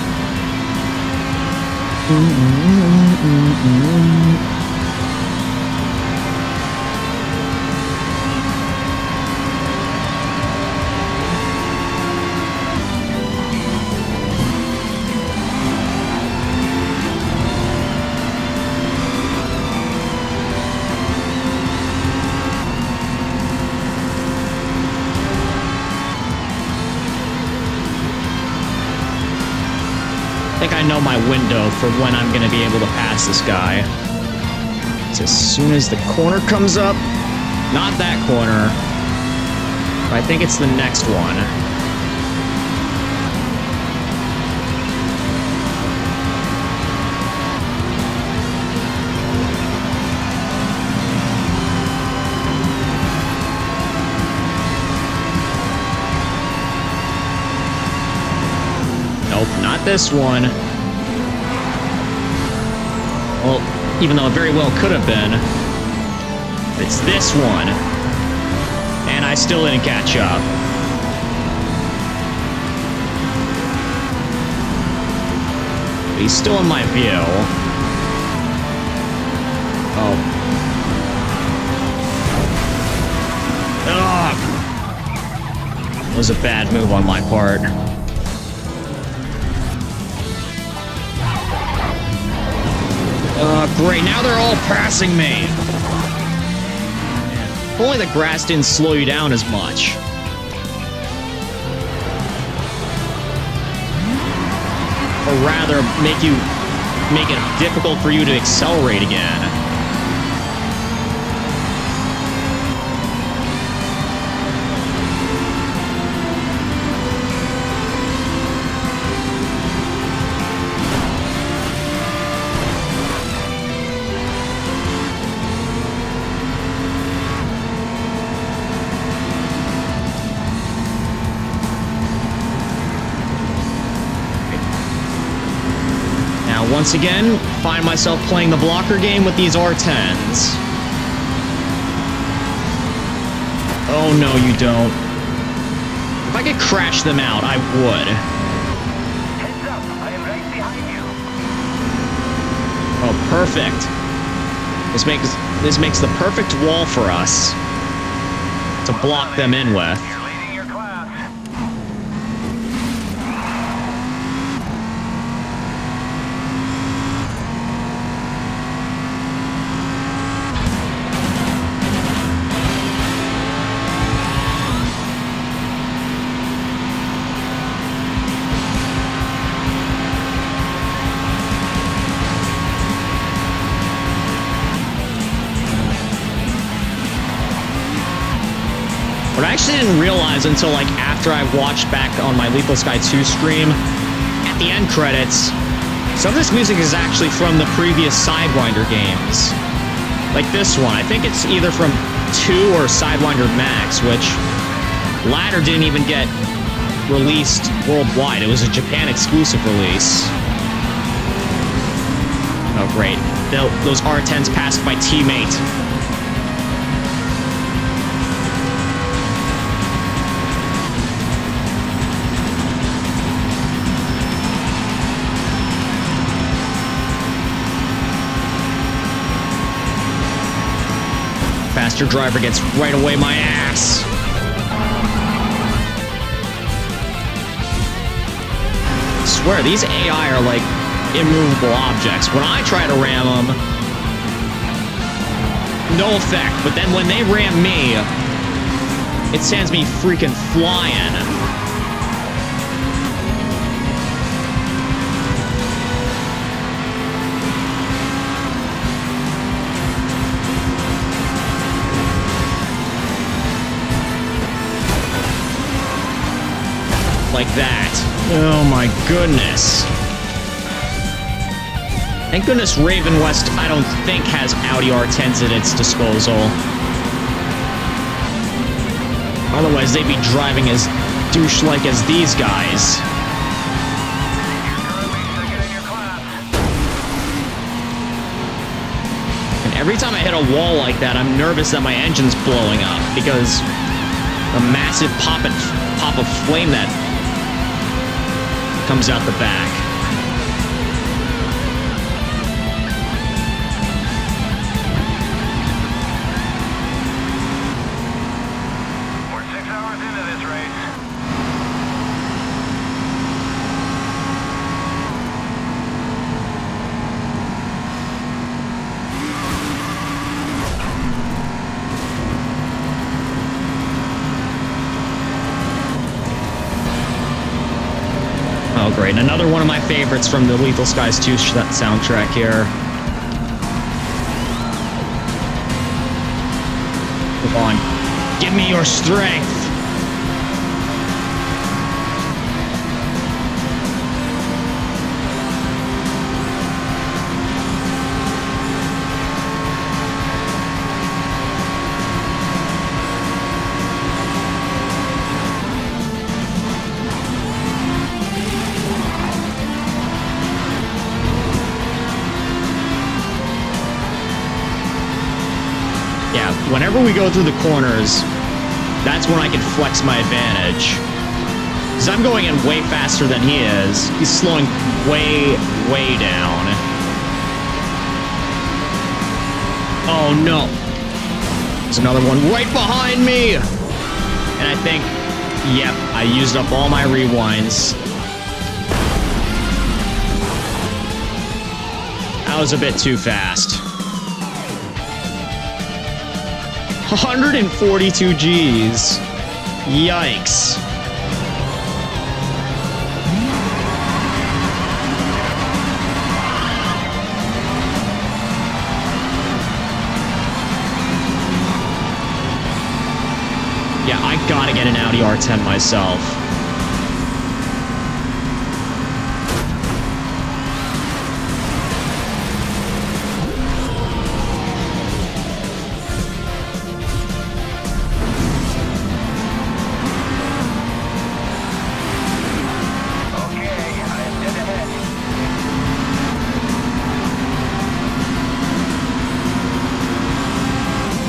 I think I know my window for when I'm going to be able to pass this guy. It's as soon as the corner comes up. Not that corner. But I think it's the next one. Not this one. Well, even though it very well could have been. It's this one. And I still didn't catch up. But he's still in my view. Oh. Ugh. That was a bad move on my part. Great, now they're all passing me. If only the grass didn't slow you down as much. Or rather, make it difficult for you to accelerate again. Once again, find myself playing the blocker game with these R10s. Oh no, you don't. If I could crash them out, I would. Heads up, I am right behind you. Oh, perfect. This makes the perfect wall for us to block them in with. You're leading your class. What I actually didn't realize until like after I watched back on my Lethal Sky 2 stream, at the end credits, some of this music is actually from the previous Sidewinder games. Like this one. I think it's either from 2 or Sidewinder Max, which latter didn't even get released worldwide. It was a Japan exclusive release. Great. Those R10s passed my teammate. Faster driver gets right away my ass. I swear, these AI are like immovable objects. When I try to ram them, no effect. But then when they ram me, it sends me freaking flying. Like that. Oh my goodness. Thank goodness Raven West, I don't think, has Audi R10s at its disposal. Otherwise, they'd be driving as douche-like as these guys. And every time I hit a wall like that, I'm nervous that my engine's blowing up, because a massive pop of flame that comes out the back. We're 6 hours into this race. Oh, great. Another one of my favorites from the Lethal Skies 2 soundtrack here. Come on. Give me your strength. Whenever we go through the corners, that's when I can flex my advantage. Because I'm going in way faster than he is. He's slowing way, way down. Oh no. There's another one right behind me! And I think, yep, I used up all my rewinds. That was a bit too fast. 142 Gs. Yikes. Yeah, I gotta get an Audi R10 myself.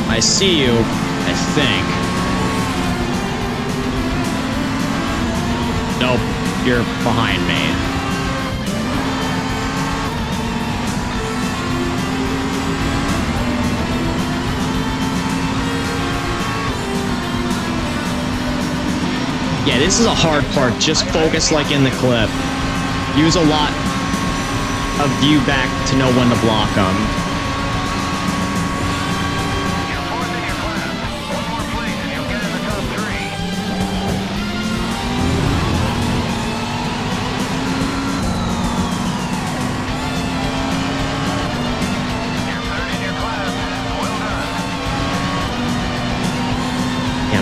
I see you, I think. Nope, you're behind me. Yeah, this is a hard part. Just focus like in the clip. Use a lot of view back to know when to block them.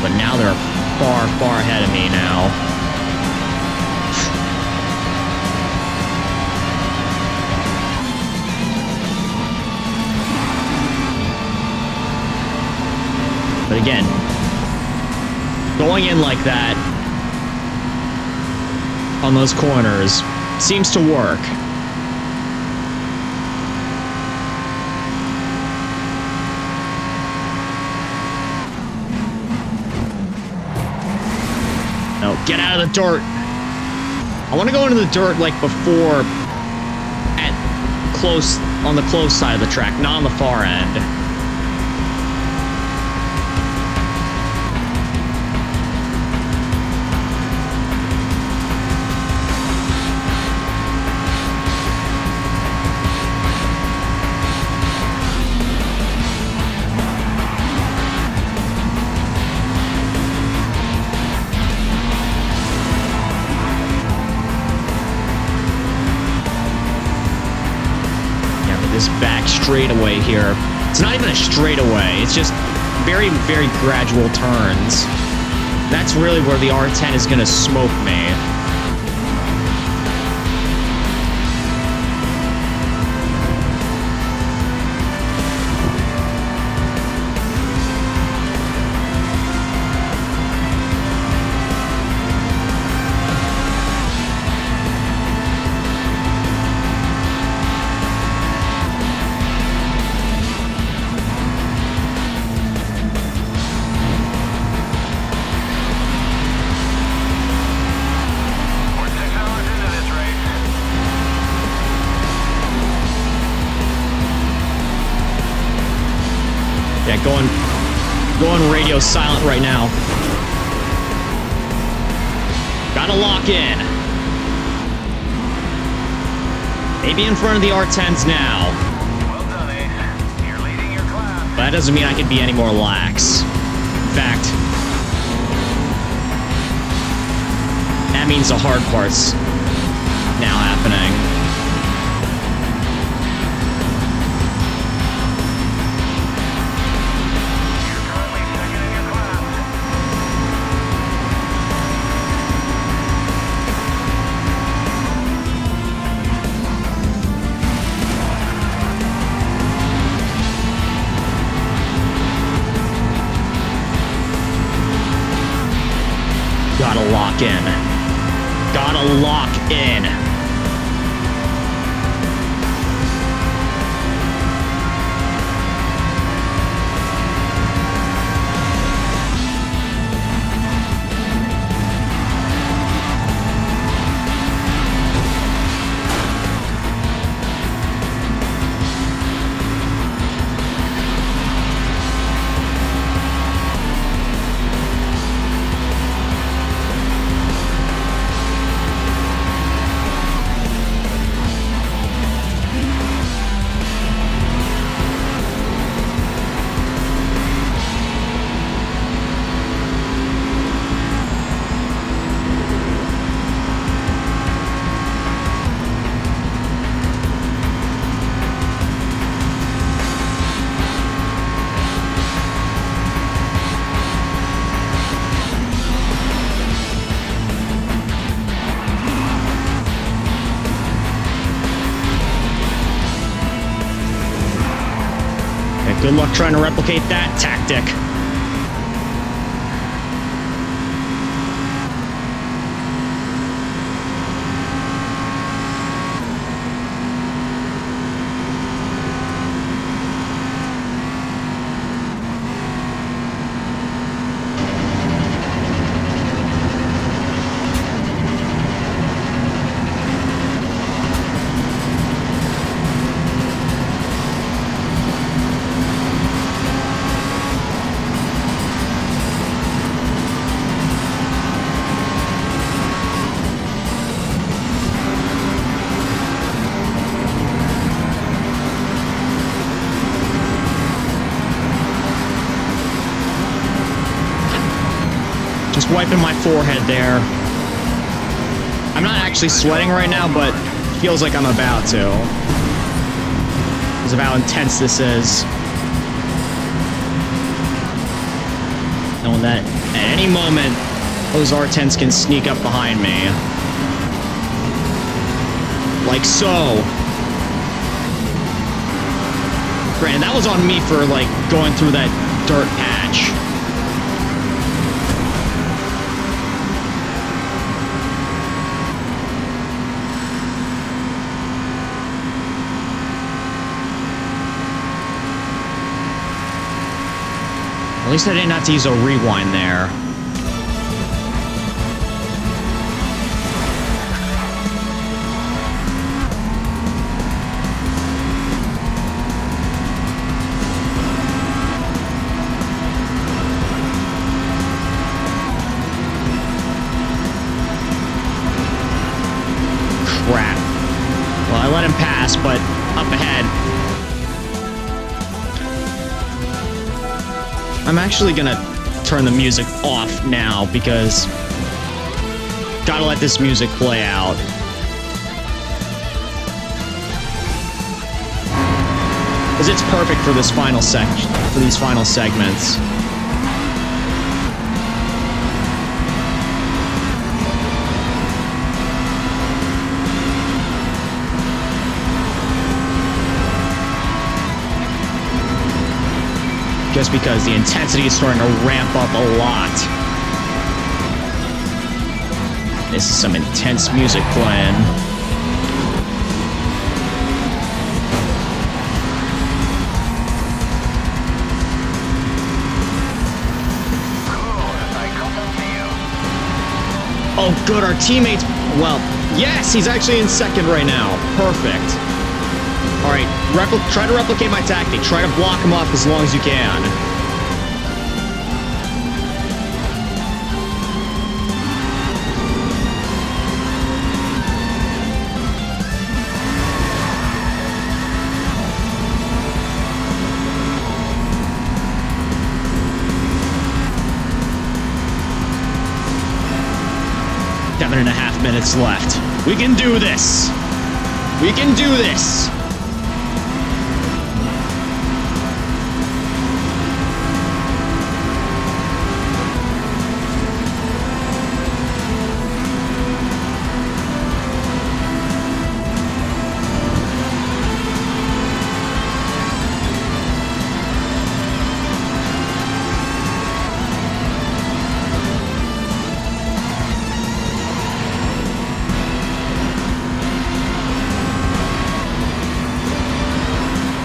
But now they're far, far ahead of me now. But again, going in like that on those corners seems to work. Get out of the dirt. I want to go into the dirt like before, on the close side of the track, not on the far end. This back straightaway here. It's not even a straightaway. It's just very, very gradual turns. That's really where the R10 is going to smoke me. Yeah, going radio silent right now. Gotta lock in. Maybe in front of the R10s now. Well done, Ace. You're leading your class. But that doesn't mean I can be any more lax. In fact, that means the hard part's now happening. Gotta lock in. Gotta lock in. Good luck trying to replicate that tactic. Just wiping my forehead there. I'm not actually sweating right now, but it feels like I'm about to. Because of how intense this is. Knowing that at any moment, those R10s can sneak up behind me. Like so. Granted, that was on me for, like, going through that dirt patch. At least I didn't have to use a rewind there. up ahead. I'm actually gonna turn the music off now because gotta let this music play out. Because it's perfect for this final section, for these final segments. Just because the intensity is starting to ramp up a lot. This is some intense music playing. Oh, good, our teammates... Well, yes, he's actually in second right now. Perfect. All right, try to replicate my tactic. Try to block him off as long as you can. Seven and a half minutes left. We can do this. We can do this.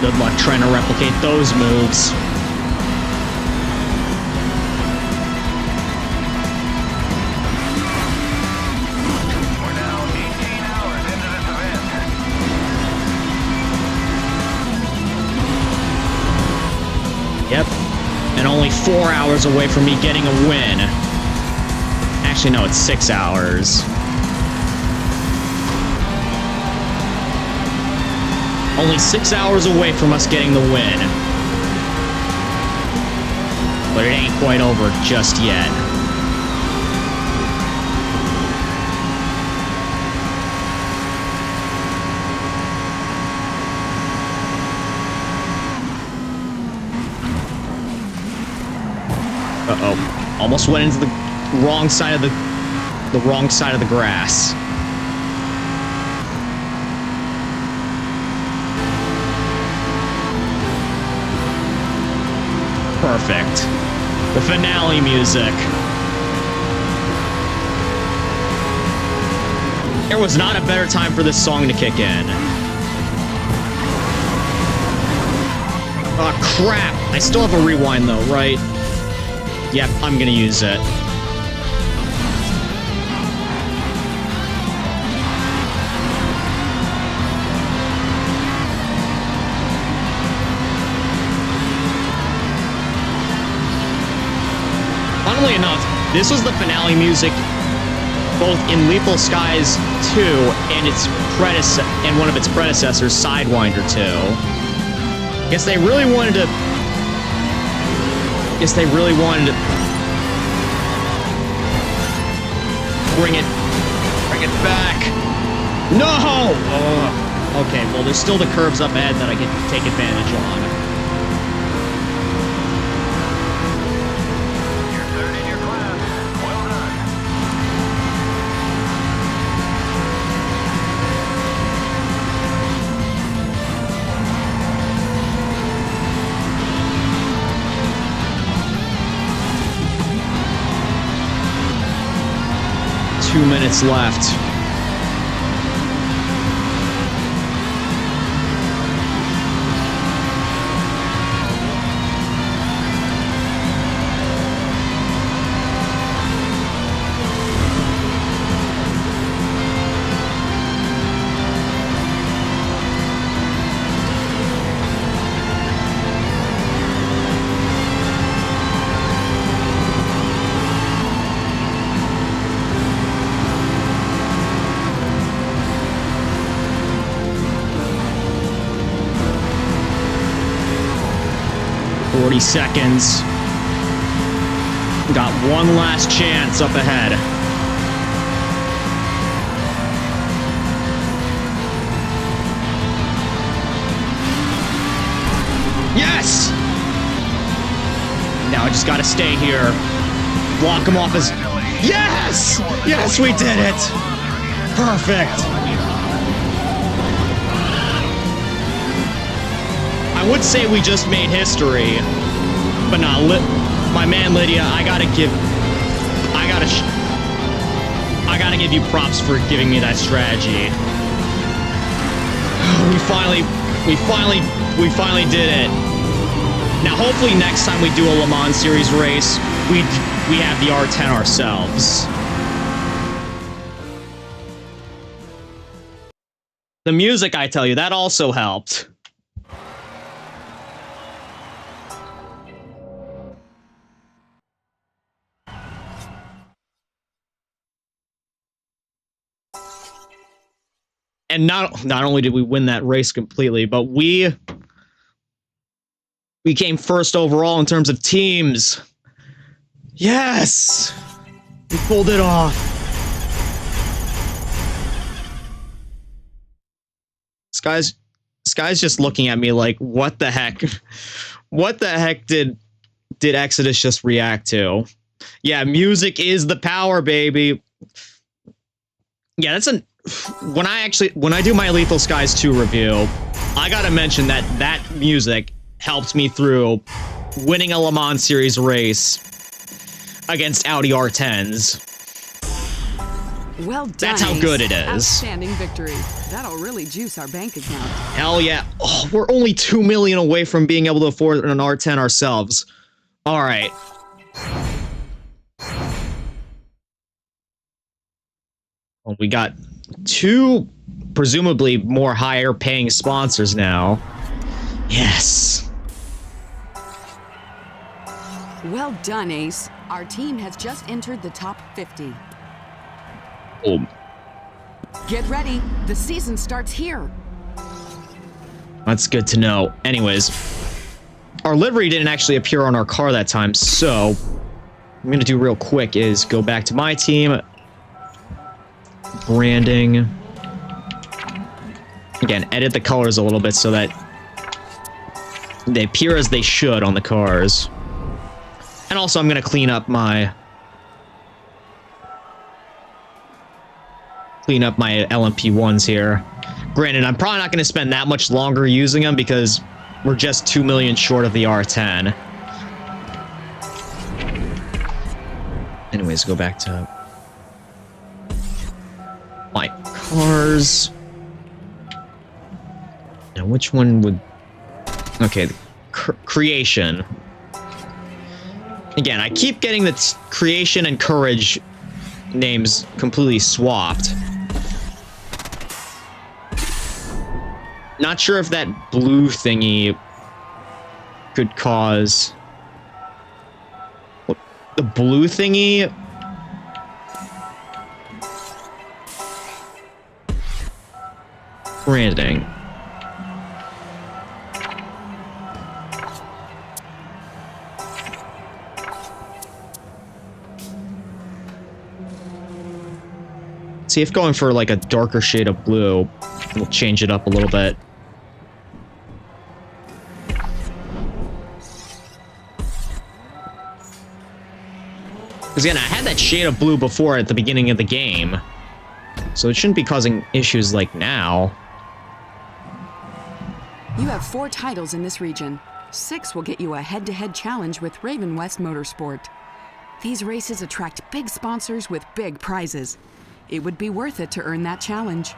Good luck trying to replicate those moves. We're now 18 hours into this event. Yep. And only 4 hours away from me getting a win. Actually, no, it's 6 hours. Only 6 hours away from us getting the win. But it ain't quite over just yet. Uh-oh. Almost went into the wrong side of the wrong side of the grass. Perfect. The finale music. There was not a better time for this song to kick in. Oh, crap. I still have a rewind, though, right? Yep, I'm gonna use it. Funnily enough, this was the finale music both in Lethal Skies 2 and and one of its predecessors, Sidewinder 2. Guess they really wanted to bring it back. No! Ugh. Okay, well, there's still the curves up ahead that I can take advantage on. You're third in your class. Well done. Two minutes left. 40 seconds. Got one last chance up ahead. Yes! Now I just gotta stay here. Block him off as... Yes! Yes, we did it! Perfect! I would say we just made history, but not my man Lydia, I gotta give you props for giving me that strategy. We finally did it. Now, hopefully next time we do a Le Mans Series race, we have the R10 ourselves. The music, I tell you, that also helped. And not only did we win that race completely, but we came first overall in terms of teams. Yes! We pulled it off. Sky's just looking at me like, what the heck? What the heck did Exodus just react to? Yeah, music is the power, baby. Yeah, that's when I do my Lethal Skies 2 review, I gotta mention that music helped me through winning a Le Mans Series race against Audi R10s. Well done. That's how good it is. Outstanding victory. That'll really juice our bank account. Hell yeah. Oh, we're only 2 million away from being able to afford an R10 ourselves. All right. Well, we got 2 presumably more higher paying sponsors now. Yes. Well done, Ace. Our team has just entered the top 50. Oh. Get ready. The season starts here. That's good to know. Anyways, our livery didn't actually appear on our car that time, so what I'm gonna do real quick is go back to my team. Branding. Again, edit the colors a little bit so that they appear as they should on the cars. And also, I'm going to clean up my LMP1s here. Granted, I'm probably not going to spend that much longer using them because we're just 2 million short of the R10. Anyways, go back to my cars. Now, which one would... Okay, creation. Again, I keep getting the creation and courage names completely swapped. Not sure if that blue thingy could cause... The blue thingy... Branding. See if going for like a darker shade of blue will change it up a little bit. Because again, I had that shade of blue before at the beginning of the game, so it shouldn't be causing issues like now. You have 4 titles in this region. 6 will get you a head-to-head challenge with Raven West Motorsport. These races attract big sponsors with big prizes. It would be worth it to earn that challenge.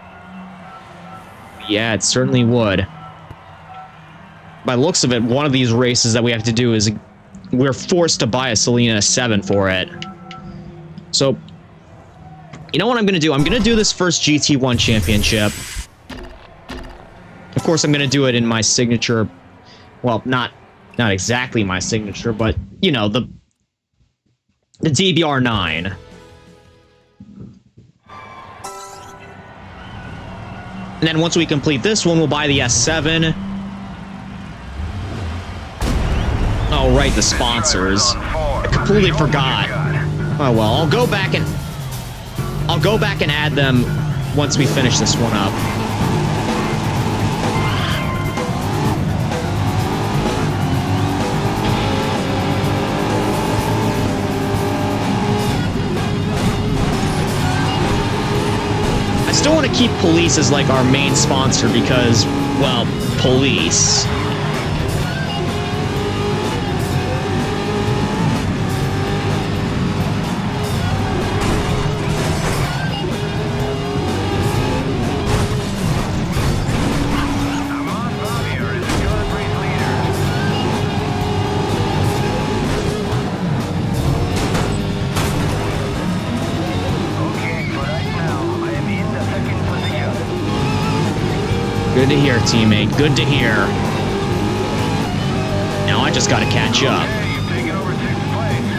Yeah, it certainly would. By the looks of it, one of these races that we have to do is we're forced to buy a Selena 7 for it. So, you know what I'm going to do? I'm going to do this first GT1 championship. Of course, I'm going to do it in my signature. Well, not exactly my signature, but, you know, the DBR9. And then once we complete this one, we'll buy the S7. Oh, right, the sponsors. I completely forgot. Oh well, I'll go back and add them once we finish this one up. I still want to keep police as like our main sponsor because, well, police. Good to hear, teammate. Good to hear. Now I just gotta catch up. Okay, you've taken over 6th place.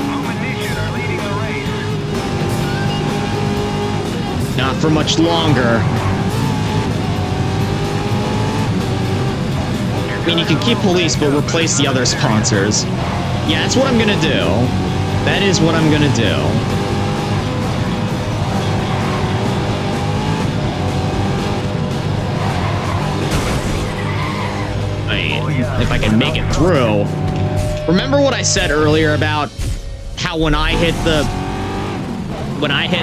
Lumination are leading the race. Not for much longer. I mean, you can keep police, but replace the other sponsors. Yeah, that's what I'm gonna do. That is what I'm gonna do. If I can make it through. Remember what I said earlier about how when I hit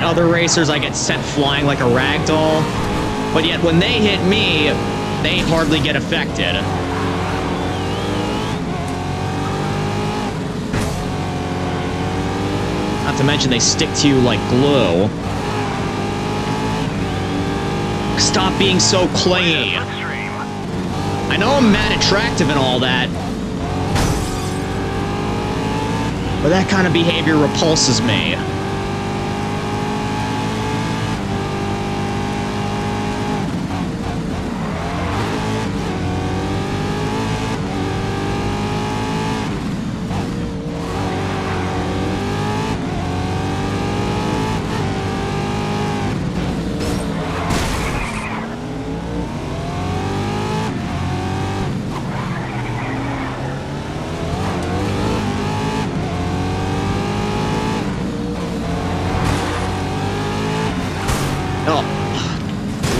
other racers, I get sent flying like a ragdoll? But yet when they hit me, they hardly get affected. Not to mention they stick to you like glue. Stop being so clingy. I know I'm mad attractive and all that, but that kind of behavior repulses me.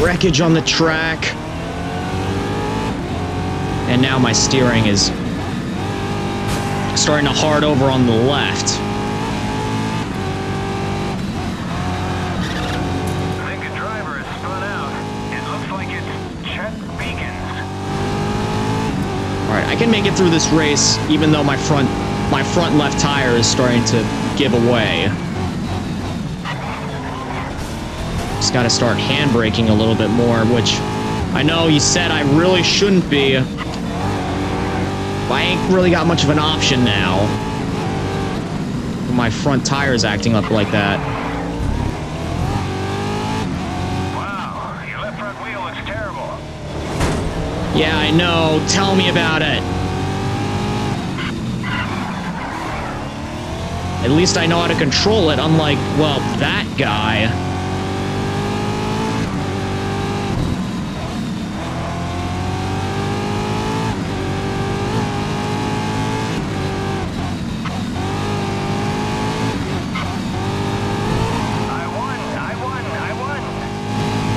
Wreckage on the track. And now my steering is starting to hard over on the left. I think a driver has spun out. It looks like it's check beacons. Alright, I can make it through this race even though my front left tire is starting to give away. Just gotta start handbraking a little bit more, which I know you said I really shouldn't be. But I ain't really got much of an option now. My front tire's acting up like that. Wow, your left front wheel looks terrible. Yeah, I know. Tell me about it. At least I know how to control it, unlike, well, that guy.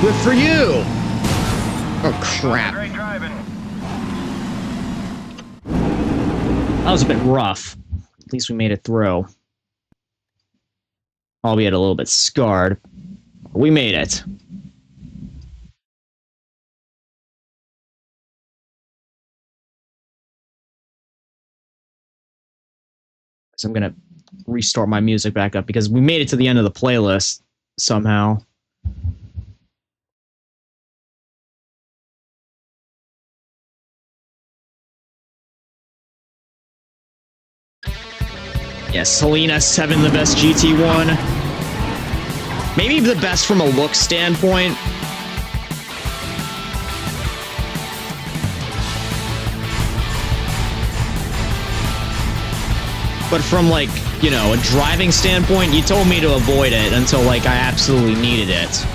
Good for you! Oh, crap. Great driving. That was a bit rough. At least we made it through. Albeit a little bit scarred. But we made it. So I'm gonna restart my music back up because we made it to the end of the playlist somehow. Yeah, Selena 7, the best GT1. Maybe the best from a look standpoint. but from, like, you know, a driving standpoint, you told me to avoid it until, like, I absolutely needed it. This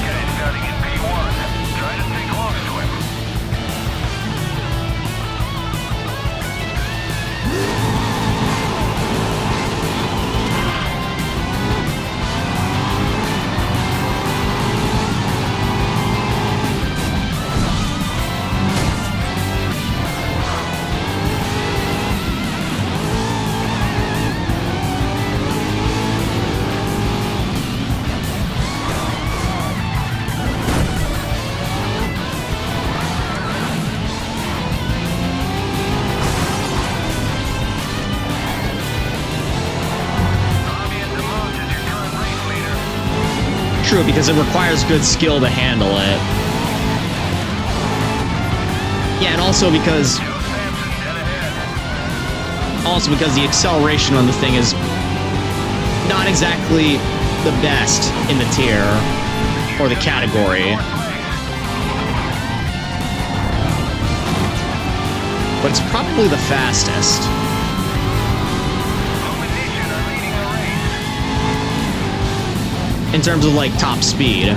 guy's starting in P1. Try to stay close to him. Obvious Amount is your current race leader. True, because it requires good skill to handle it. Yeah, and also because... Joe Sampson dead ahead. Also because the acceleration on the thing is not exactly the best in the tier or the category. But it's probably the fastest. Illumination are leading the race. In terms of, like, top speed.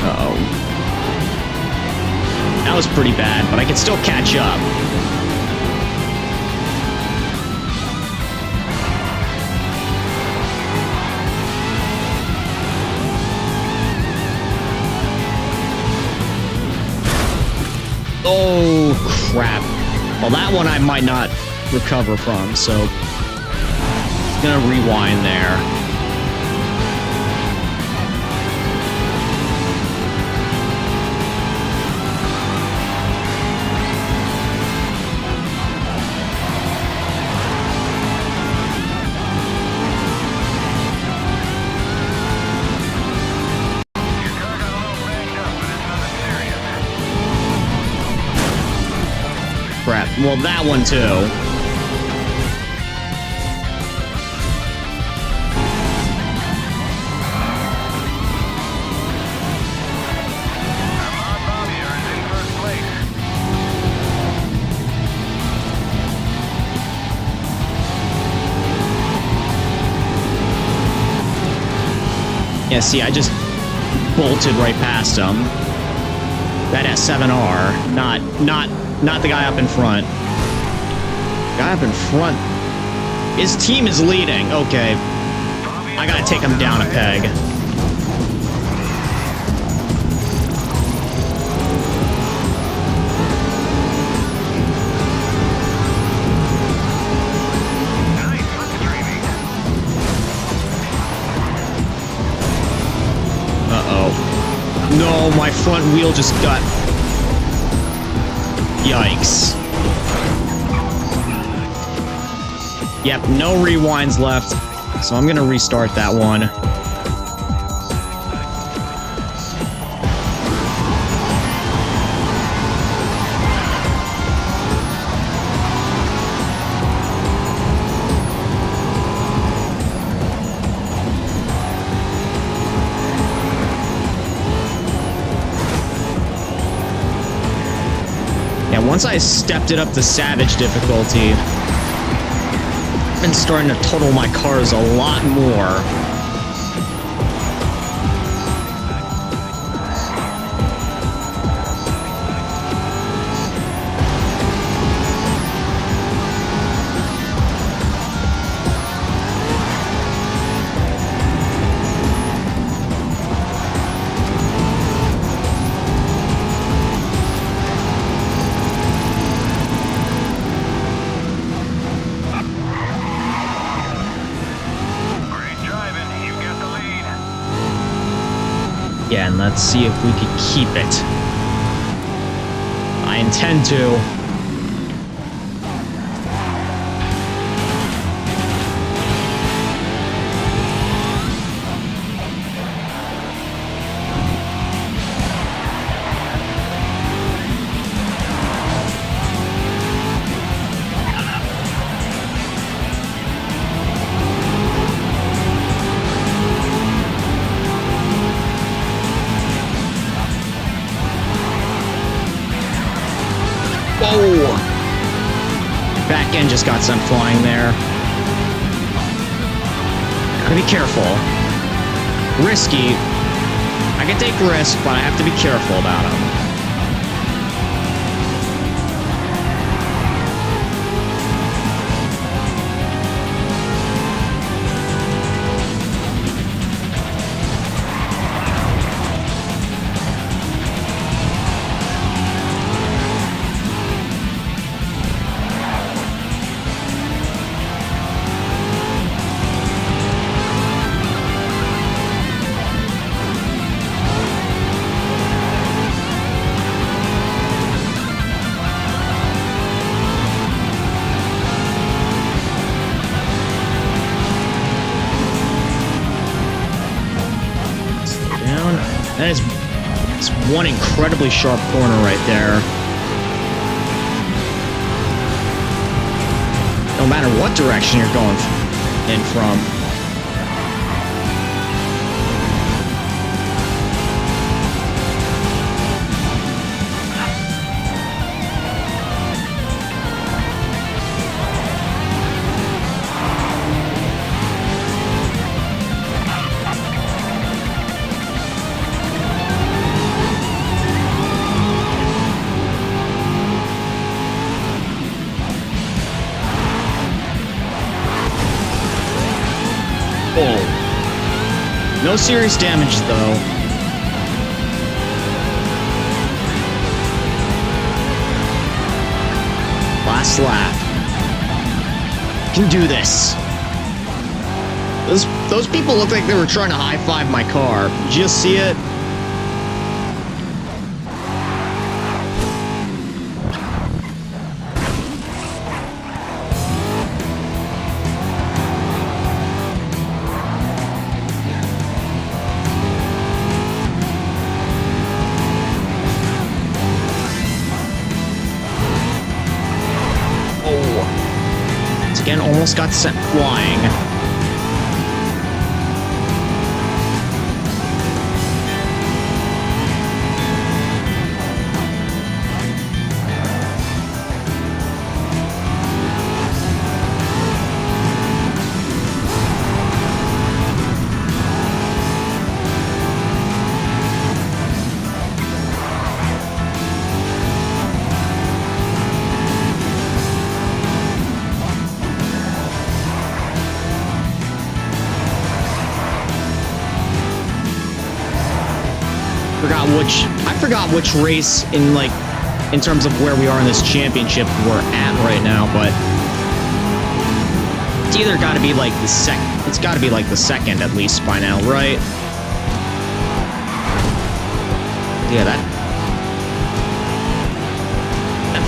Uh-oh. That was pretty bad, but I can still catch up. Oh, crap. Well, that one I might not recover from, so... Gonna rewind there. Your car got a little banged up, but it's nothing serious. Crap. Well, that one, too. Armand Bobbier is in first place. Yeah, see, I just bolted right past him. That S7R, not the guy up in front. Guy up in front. His team is leading. Okay. I gotta take him down a peg. Nice slipstreaming. Uh-oh. No, my front wheel just got... Yikes. Yep, no rewinds left, so I'm gonna restart that one. Yeah, once I stepped it up to Savage difficulty, I've been starting to total my cars a lot more. Great driving. You've got the lead. Yeah, and let's see if we can keep it. I intend to. Oh! Back end just got sent flying there. Gotta be careful. Risky. I can take risk, but I have to be careful about them. That is one incredibly sharp corner right there. No matter what direction you're going in from. No serious damage, though. Last lap. Can do this. Those people look like they were trying to high-five my car. Did you just see it? Again, almost got sent flying. I forgot which race in terms of where we are in this championship we're at right now, but it's either got to be like the it's got to be like the second at least by now, right? Yeah, that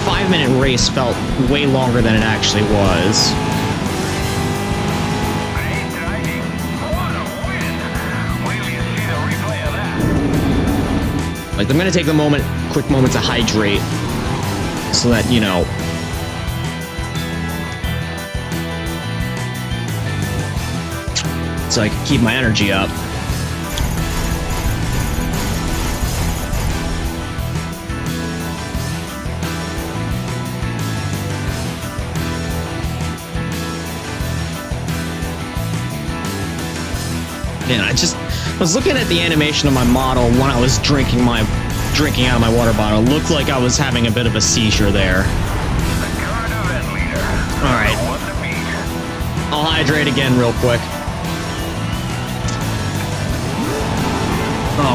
5-minute race felt way longer than it actually was. Like, I'm gonna take a quick moment to hydrate, so that, you know, so I can keep my energy up. Man, I was looking at the animation of my model when I was drinking out of my water bottle. It looked like I was having a bit of a seizure there. Alright. I'll hydrate again real quick.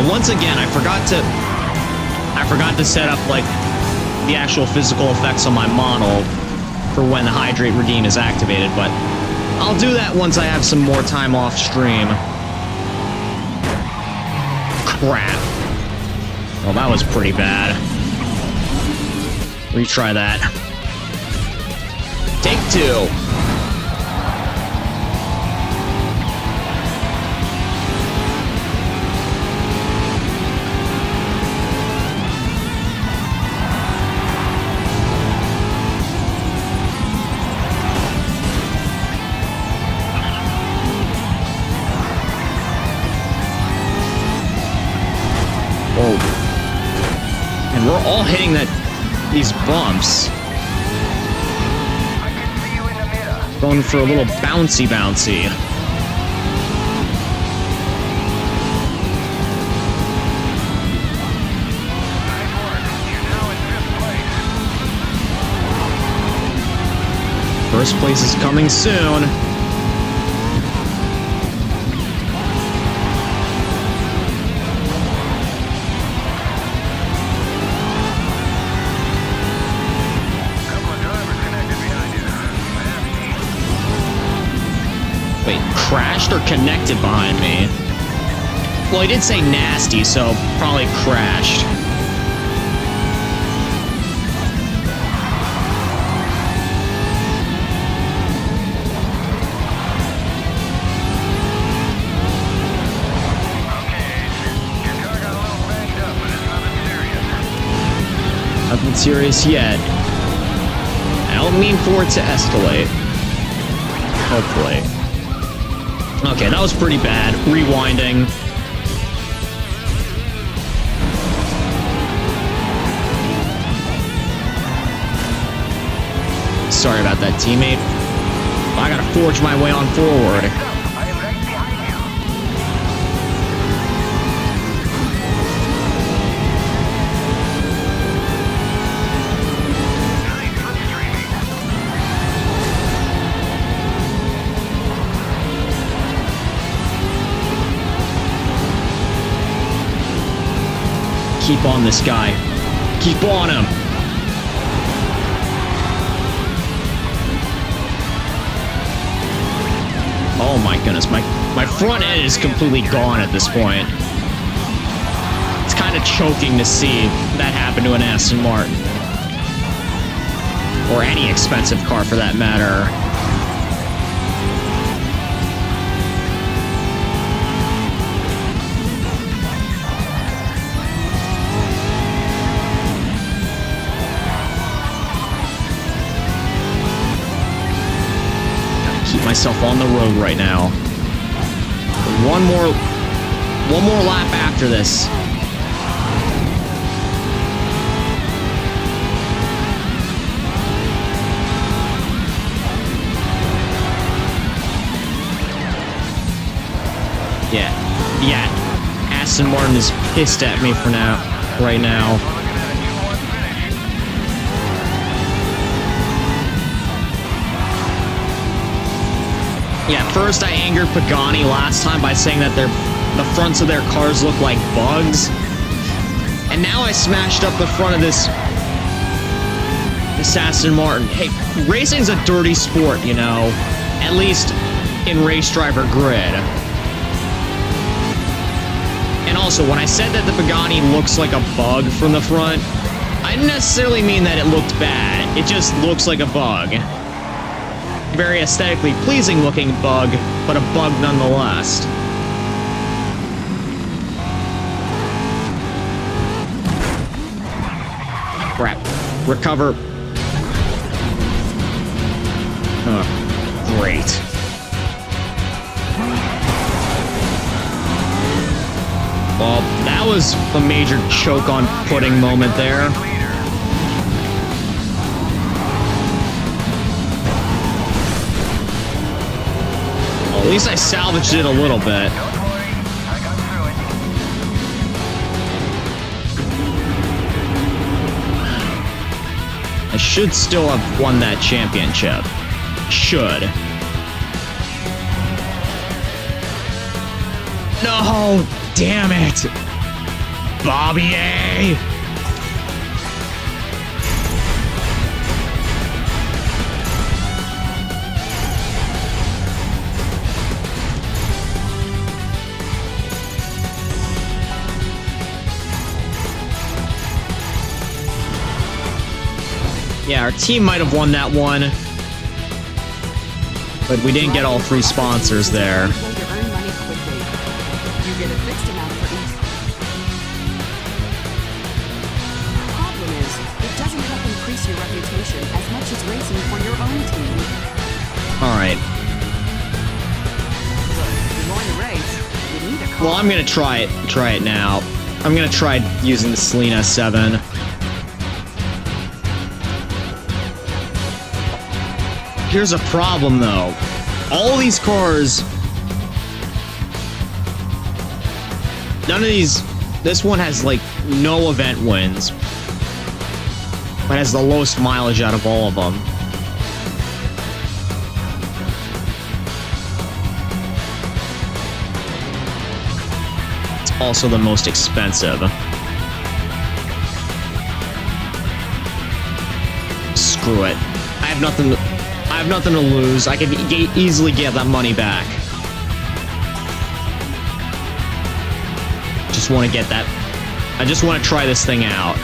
Once again, I forgot to set up, like, the actual physical effects on my model for when the hydrate redeem is activated, but I'll do that once I have some more time off stream. Crap. Well, that was pretty bad. Retry that. Take two. And we're all hitting these bumps. Going for a little bouncy bouncy. Nice work. You're now in 5th place. First place is coming soon. Couple of drivers connected behind you. Nasty. Wait, crashed or connected behind me? Well, he did say nasty, so probably crashed. Okay, your car got a little banged up, but it's nothing serious. Nothing serious yet. I don't mean for it to escalate. Hopefully. Okay, that was pretty bad. Rewinding. Sorry about that, teammate. I gotta forge my way on forward. I am right behind you. Nice slipstreaming. Keep on this guy. Keep on him. Oh my goodness, my front end is completely gone at this point. It's kind of choking to see that happen to an Aston Martin. Or any expensive car for that matter. Keep myself on the road right now. One more lap after this. Yeah. Aston Martin is pissed at me for now, right now. Looking at a 2-1 finish. Yeah, first I angered Pagani last time by saying that the fronts of their cars look like bugs. And now I smashed up the front of this Aston Martin. Hey, racing's a dirty sport, you know. At least in Race Driver Grid. And also, when I said that the Pagani looks like a bug from the front, I didn't necessarily mean that it looked bad. It just looks like a bug. Very aesthetically pleasing looking bug, but a bug nonetheless. Crap. Recover. Great. Well, that was a major choke on pudding moment there. Well, at least I salvaged it a little bit. Don't worry, I got through it. I should still have won that championship. Should. No! Damn it! Bobby A! Yeah, our team might have won that one, but we didn't get all three sponsors there. Way to earn money quickly. You get a fixed amount for each. Problem is, it doesn't help increase your reputation as much as racing for your own team. All right. Look, if you're going to race, you need a car. Well, I'm gonna try it now. I'm gonna try using the Selena 7. Here's a problem, though. All these cars... None of these... This one has, like, no event wins. But has the lowest mileage out of all of them. It's also the most expensive. Screw it. I have nothing to lose. I can easily get that money back. Just want to get that. I just want to try this thing out.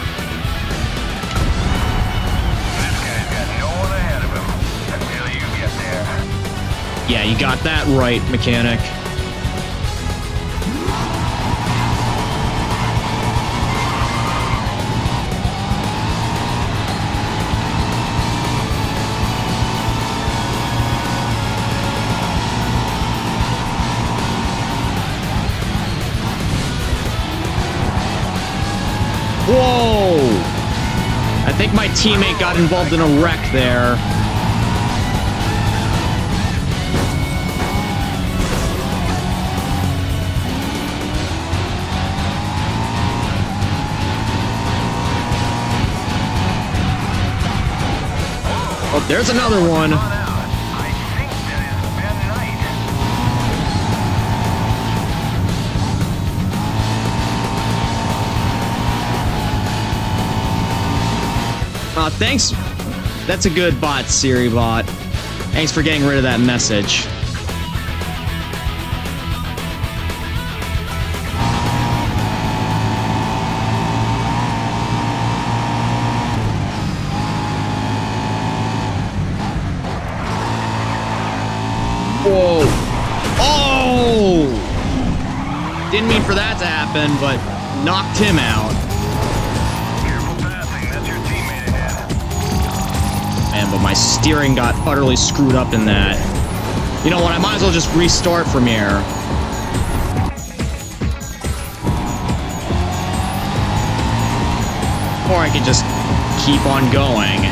This guy's got no one ahead of him until you get there. Yeah, you got that right, mechanic. Whoa! I think my teammate got involved in a wreck there. Oh, there's another one. I think that is Ben Knight. Thanks. That's a good bot, Siri bot. Thanks for getting rid of that message. Whoa. Oh! Didn't mean for that to happen, but knocked him out. Man, but my steering got utterly screwed up in that. You know what? I might as well just restart from here. Or I could just keep on going.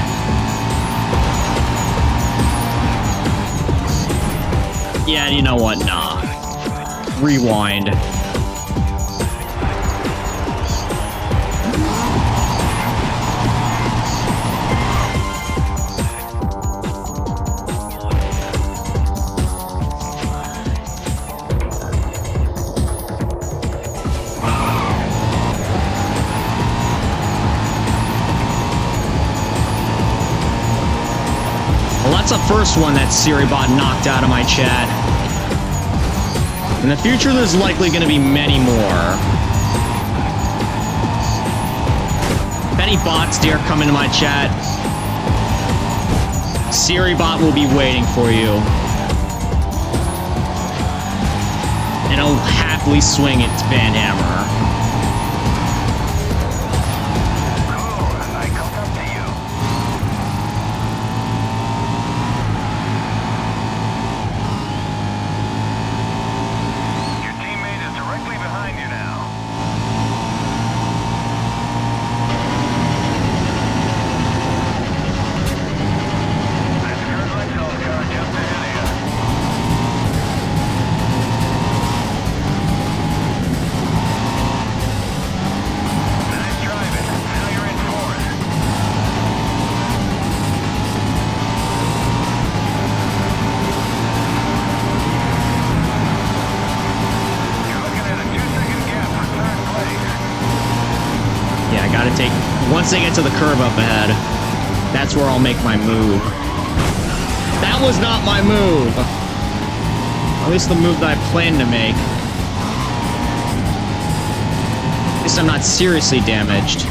Yeah, you know what? Nah. Rewind. That's the first one that SiriBot knocked out of my chat. In the future, there's likely going to be many more. If any bots dare come into my chat, SiriBot will be waiting for you. And it'll happily swing its band hammer. Once I get to the curve up ahead, that's where I'll make my move. That was not my move! At least the move that I planned to make. At least I'm not seriously damaged.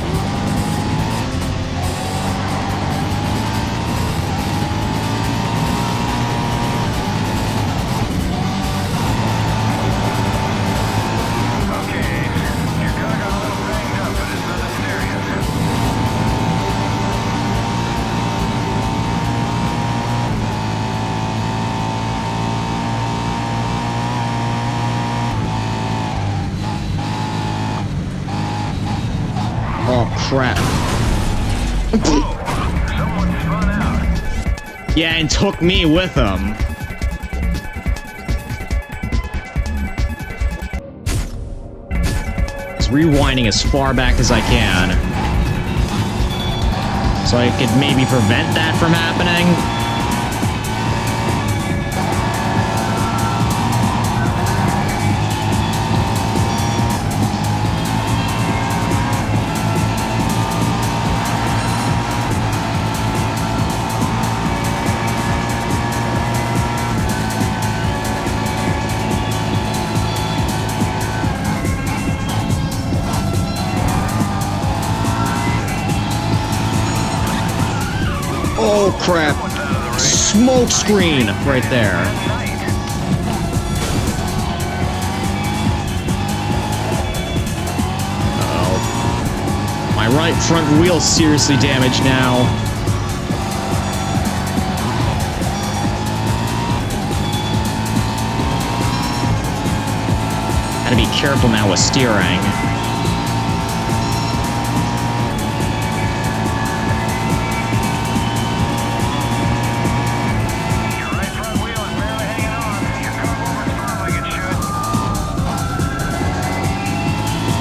Crap. Someone spun out. Yeah, and took me with him. Just rewinding as far back as I can. So I could maybe prevent that from happening. Oh crap. Smoke screen right there. Uh-oh. My right front wheel's seriously damaged now. Gotta be careful now with steering.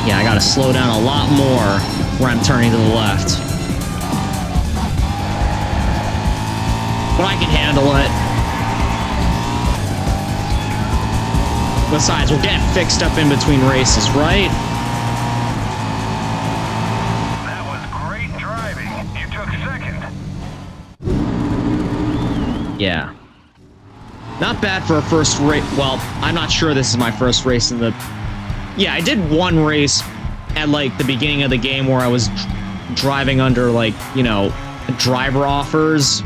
Yeah, I gotta slow down a lot more when I'm turning to the left. But I can handle it. Besides, we're getting fixed up in between races, right? That was great driving. You took second. Yeah. Not bad for a first race. Well, I'm not sure this is my first race in the... Yeah, I did one race at, like, the beginning of the game where I was driving under, like, you know, driver offers.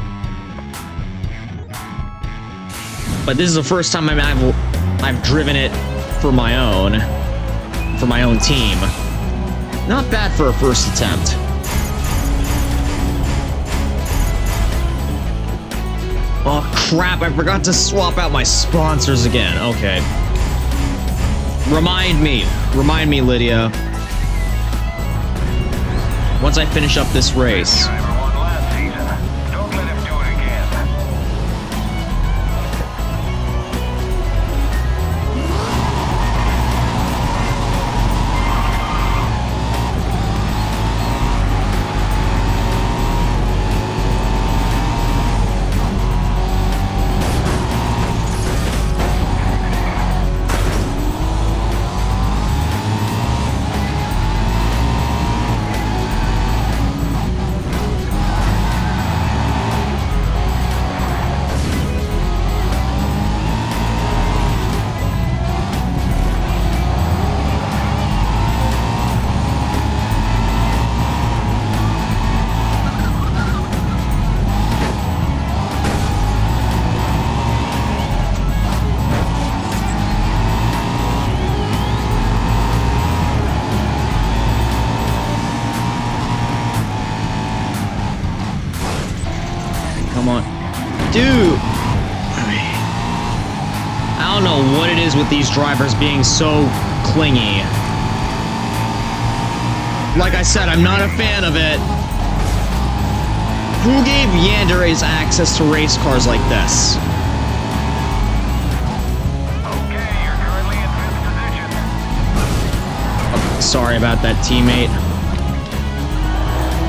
But this is the first time I've driven it for my own team. Not bad for a first attempt. Oh, crap, I forgot to swap out my sponsors again. Okay. Remind me, Lydia. Once I finish up this race. Driver won last season. Don't let him do it again. Come on. Dude! I don't know what it is with these drivers being so clingy. Like I said, I'm not a fan of it. Who gave yanderes access to race cars like this? Okay, you're currently in 5th position. Oh, sorry about that, teammate.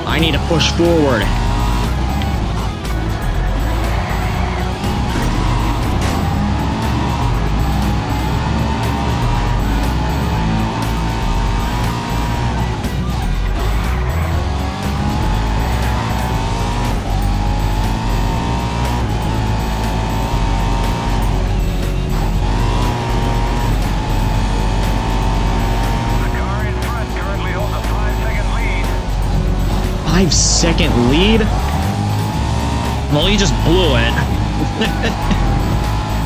I need to push forward. The car in front currently holds a 5-second lead. 5-second lead? Well, he just blew it.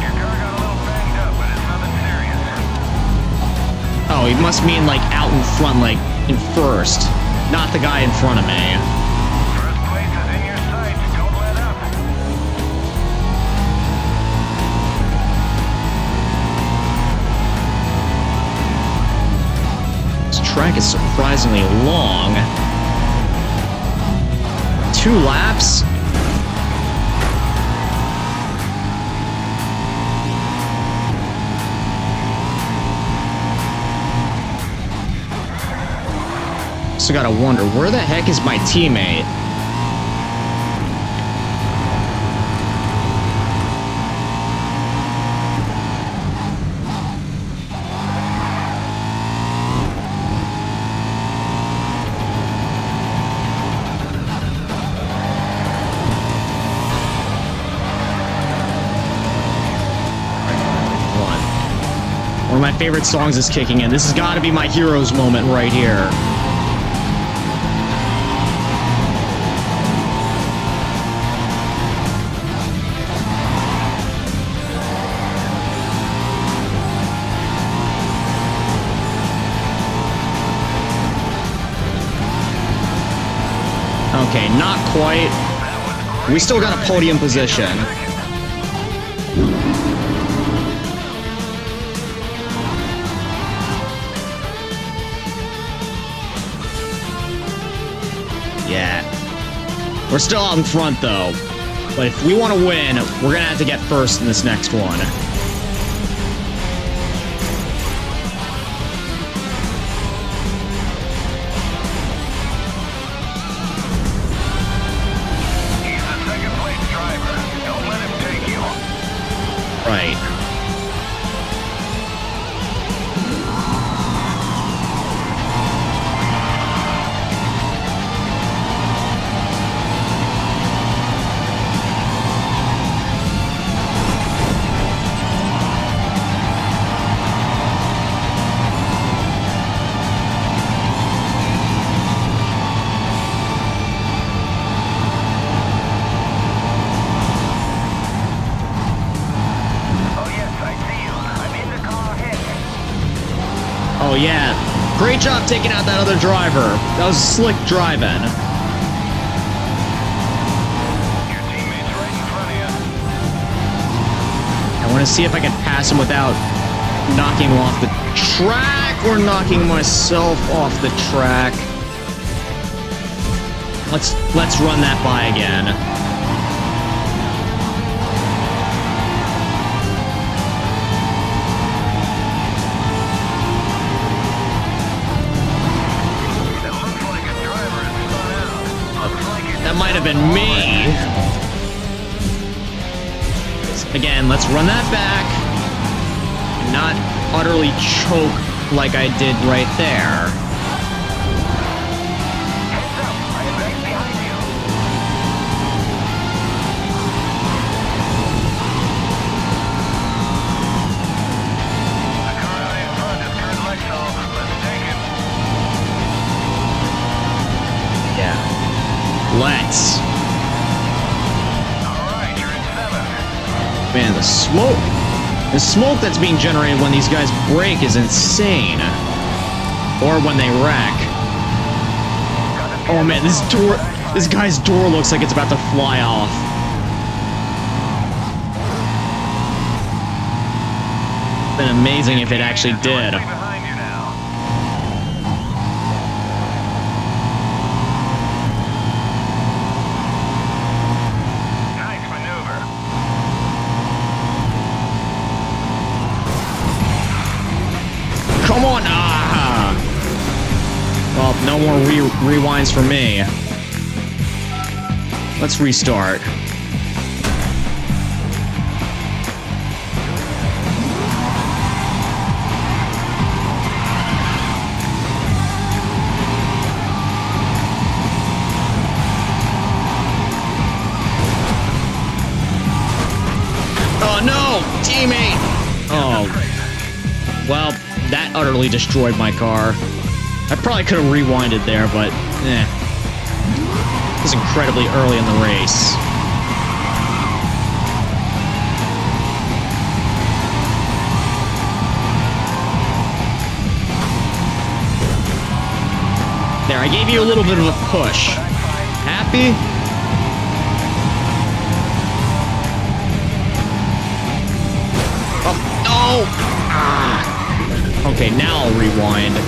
Your car got a little banged up, but it's nothing serious. Oh, he must mean like out in front, like in first. Not the guy in front of me. First place is in your sights. Don't let up. This track is surprisingly long. 2 laps? also gotta wonder, where the heck is my teammate? One of my favorite songs is kicking in. This has got to be my hero's moment right here. Okay, not quite. We still got a podium position. Yeah. We're still out in front, though. But if we want to win, we're going to have to get first in this next one. He's the second-place driver. Don't let him take you. Right. Oh, yeah. Great job taking out that other driver. That was slick driving. Your teammate's right in front of you. I want to see if I can pass him without knocking him off the track or knocking myself off the track. Let's run that by again. That might have been me. Again, let's run that back. Not utterly choke like I did right there. Heads up, I am right behind you. The car out in front is turned Lexol. Let's take it. Yeah. Let's. Alright, you're in 7th. Man, the smoke that's being generated when these guys brake is insane. Or when they wreck. Oh man, this guy's door looks like it's about to fly off. It's been amazing if it actually did. Behind you now. Nice maneuver. Come on! Ah! Well, no more rewinds for me. Let's restart. Oh no! Teammate! Oh. Well, that utterly destroyed my car. I probably could have rewinded there, but eh. It was incredibly early in the race. There, I gave you a little bit of a push. Happy? Oh, no! Ah. Okay, now I'll rewind.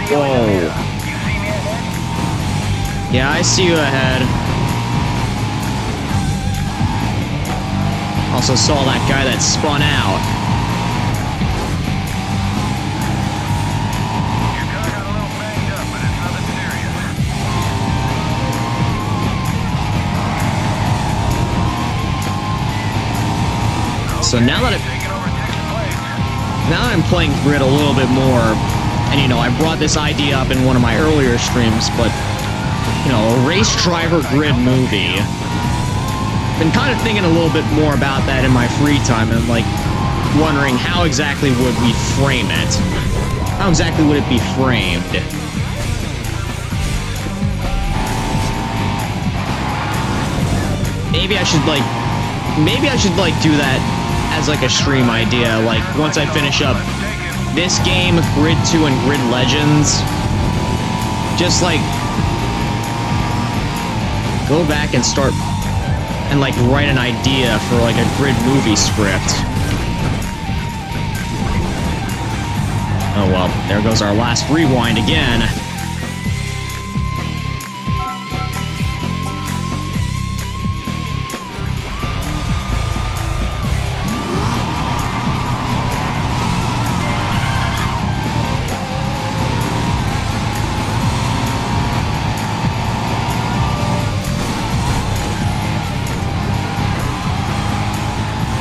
Whoa. Yeah, I see you ahead. Also saw that guy that spun out. Your car got a little banged up, but it's nothing serious. So now that Taking over 6th place. now that I'm playing Grid a little bit more, and you know, I brought this idea up in one of my earlier streams, but you know, a race driver Grid movie. Been kind of thinking a little bit more about that in my free time, and like wondering how exactly would we frame it? How exactly would it be framed? Maybe I should like do that as like a stream idea, like once I finish up this game, Grid 2 and Grid Legends, just like go back and start and like write an idea for like a Grid movie script. Oh well, there goes our last rewind again.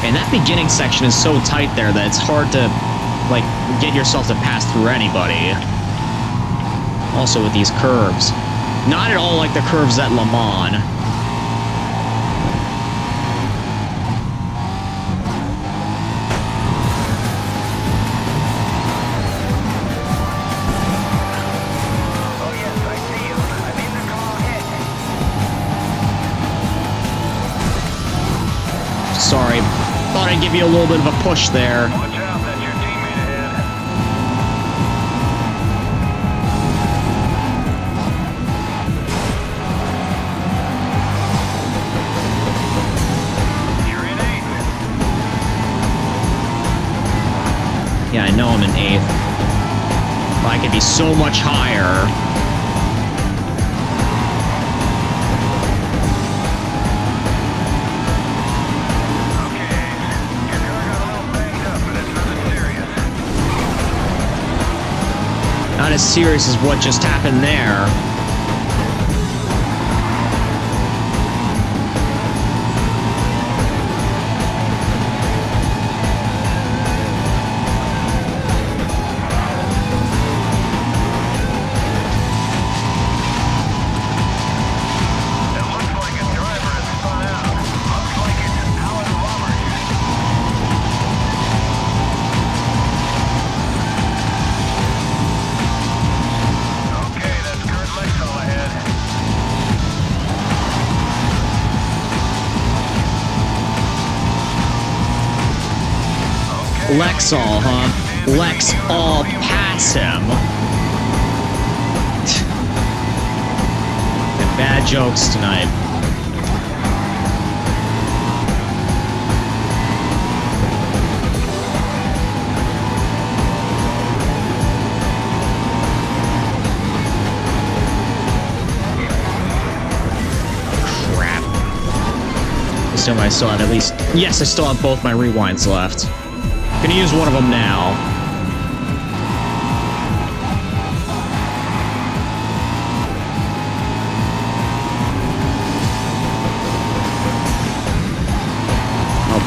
And that beginning section is so tight there that it's hard to, like, get yourself to pass through anybody. Also with these curves. Not at all like the curves at Le Mans. Oh yes, I see you. I mean the car ahead. Sorry. Thought I'd give you a little bit of a push there. Watch out, that's your teammate ahead. You're in 8th. Yeah, I know I'm in 8th. But I could be so much higher. Not as serious as what just happened there. Lexall, huh? Lexall, pass him. Bad jokes tonight. Crap. I still have at least... Yes, I still have both my rewinds left. Gonna use one of them now. Oh,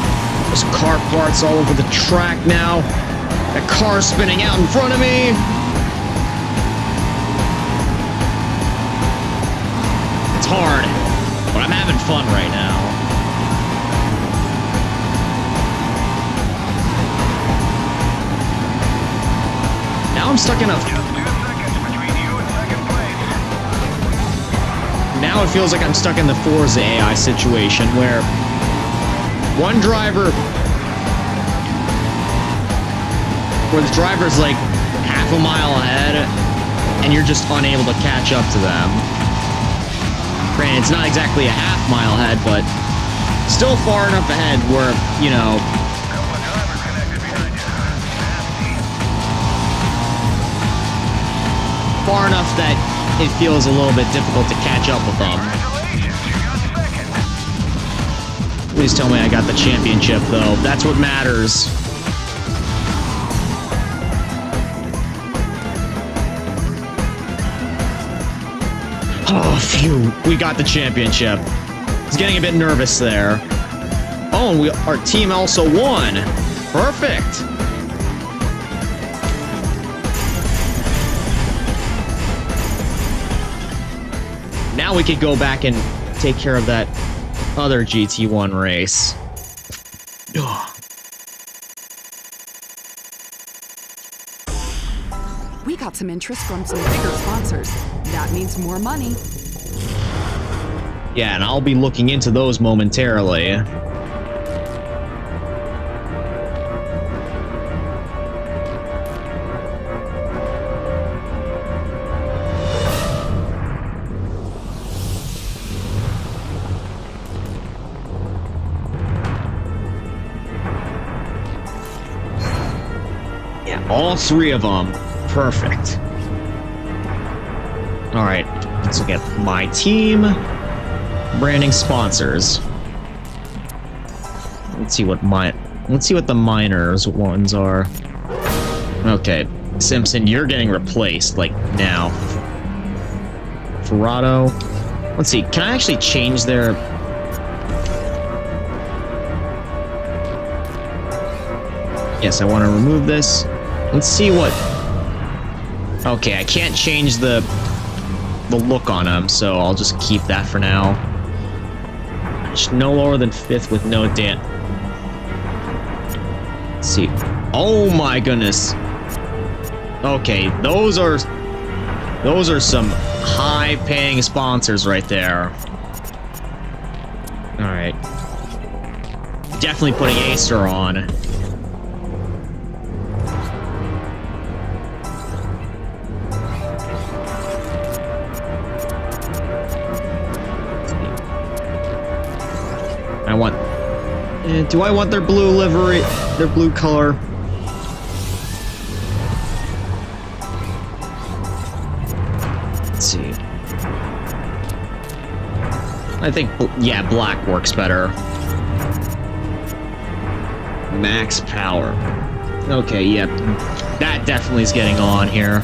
there's car parts all over the track now. That car's spinning out in front of me. It's hard, but I'm having fun right now. Now I'm stuck in a... Just 2 seconds between you and 2nd place. Now it feels like I'm stuck in the Forza AI situation where one driver... where the driver's like half a mile ahead and you're just unable to catch up to them. Granted, it's not exactly a half mile ahead, but still far enough ahead where, you know... Couple of drivers connected behind you. Nasty. far enough that it feels a little bit difficult to catch up with them. Congratulations, you got 2nd. Please tell me I got the championship, though. That's what matters. Oh, phew. We got the championship. I was getting a bit nervous there. Oh, and our team also won. Perfect. Now we could go back and take care of that other GT1 race. Ugh. We got some interest from some bigger sponsors. That means more money. Yeah, and I'll be looking into those momentarily. Yeah, all three of them. Perfect. All right, let's look at my team. Branding sponsors. Let's see what the minors ones are. Okay, Simpson, you're getting replaced like now. Ferrado. Let's see, can I actually change their... Yes, I want to remove this. Let's see what... Okay, I can't change the look on them, so I'll just keep that for now. Just no lower than 5th with no dent. Let's see. Oh my goodness. Okay, those are some high-paying sponsors right there. All right. Definitely putting Acer on. Do I want their blue livery, their blue color? Let's see. I think, yeah, black works better. Max power. Okay, yep. That definitely is getting on here.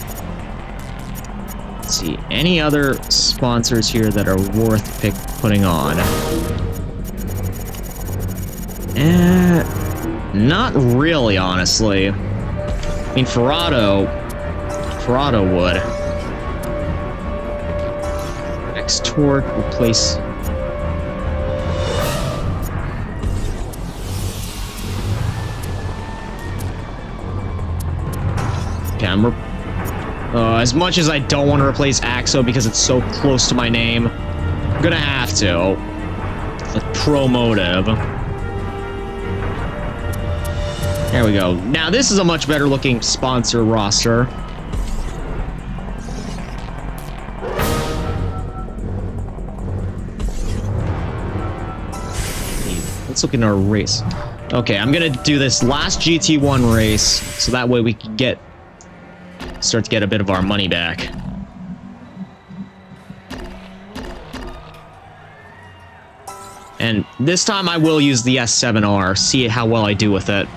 Let's see. Any other sponsors here that are worth putting on? Not really, honestly. I mean, Ferrado would. X-Torque, replace... Okay, as much as I don't want to replace Axo because it's so close to my name, I'm gonna have to. Like, Pro Motive. There we go. Now this is a much better looking sponsor roster. Let's look in our race. Okay, I'm gonna do this last GT1 race so that way we can start to get a bit of our money back. And this time I will use the S7R, see how well I do with it.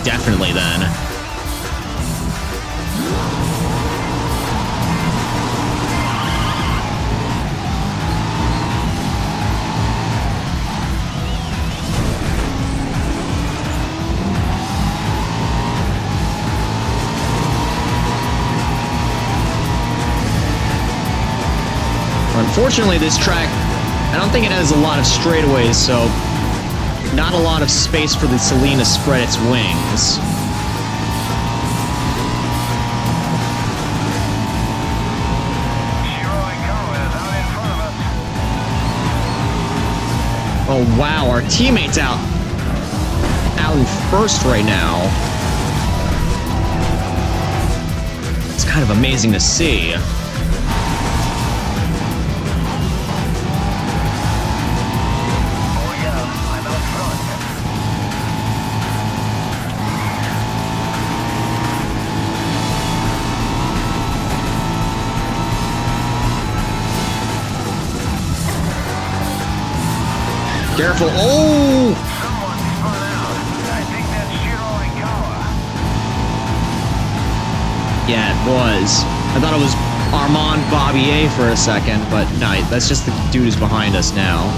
Definitely then. Unfortunately, this track, I don't think it has a lot of straightaways, so not a lot of space for the Celine to spread its wings. Oh wow, our teammate's out in first right now. It's kind of amazing to see. Careful. Oh! Someone spun out. I think that's Shiro Aikawa. Yeah, it was. I thought it was Armand Barbier for a second, but no, that's just the dude who's behind us now.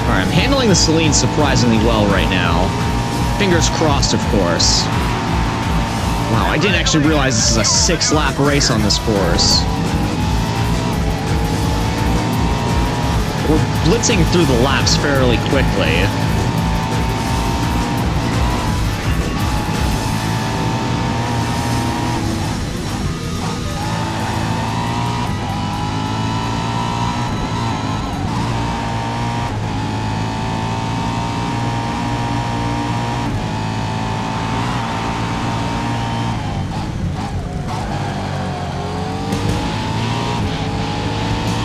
Alright, I'm handling the Celine surprisingly well right now. Fingers crossed, of course. Wow, I didn't actually realize this is a 6-lap race on this course. We're blitzing through the laps fairly quickly.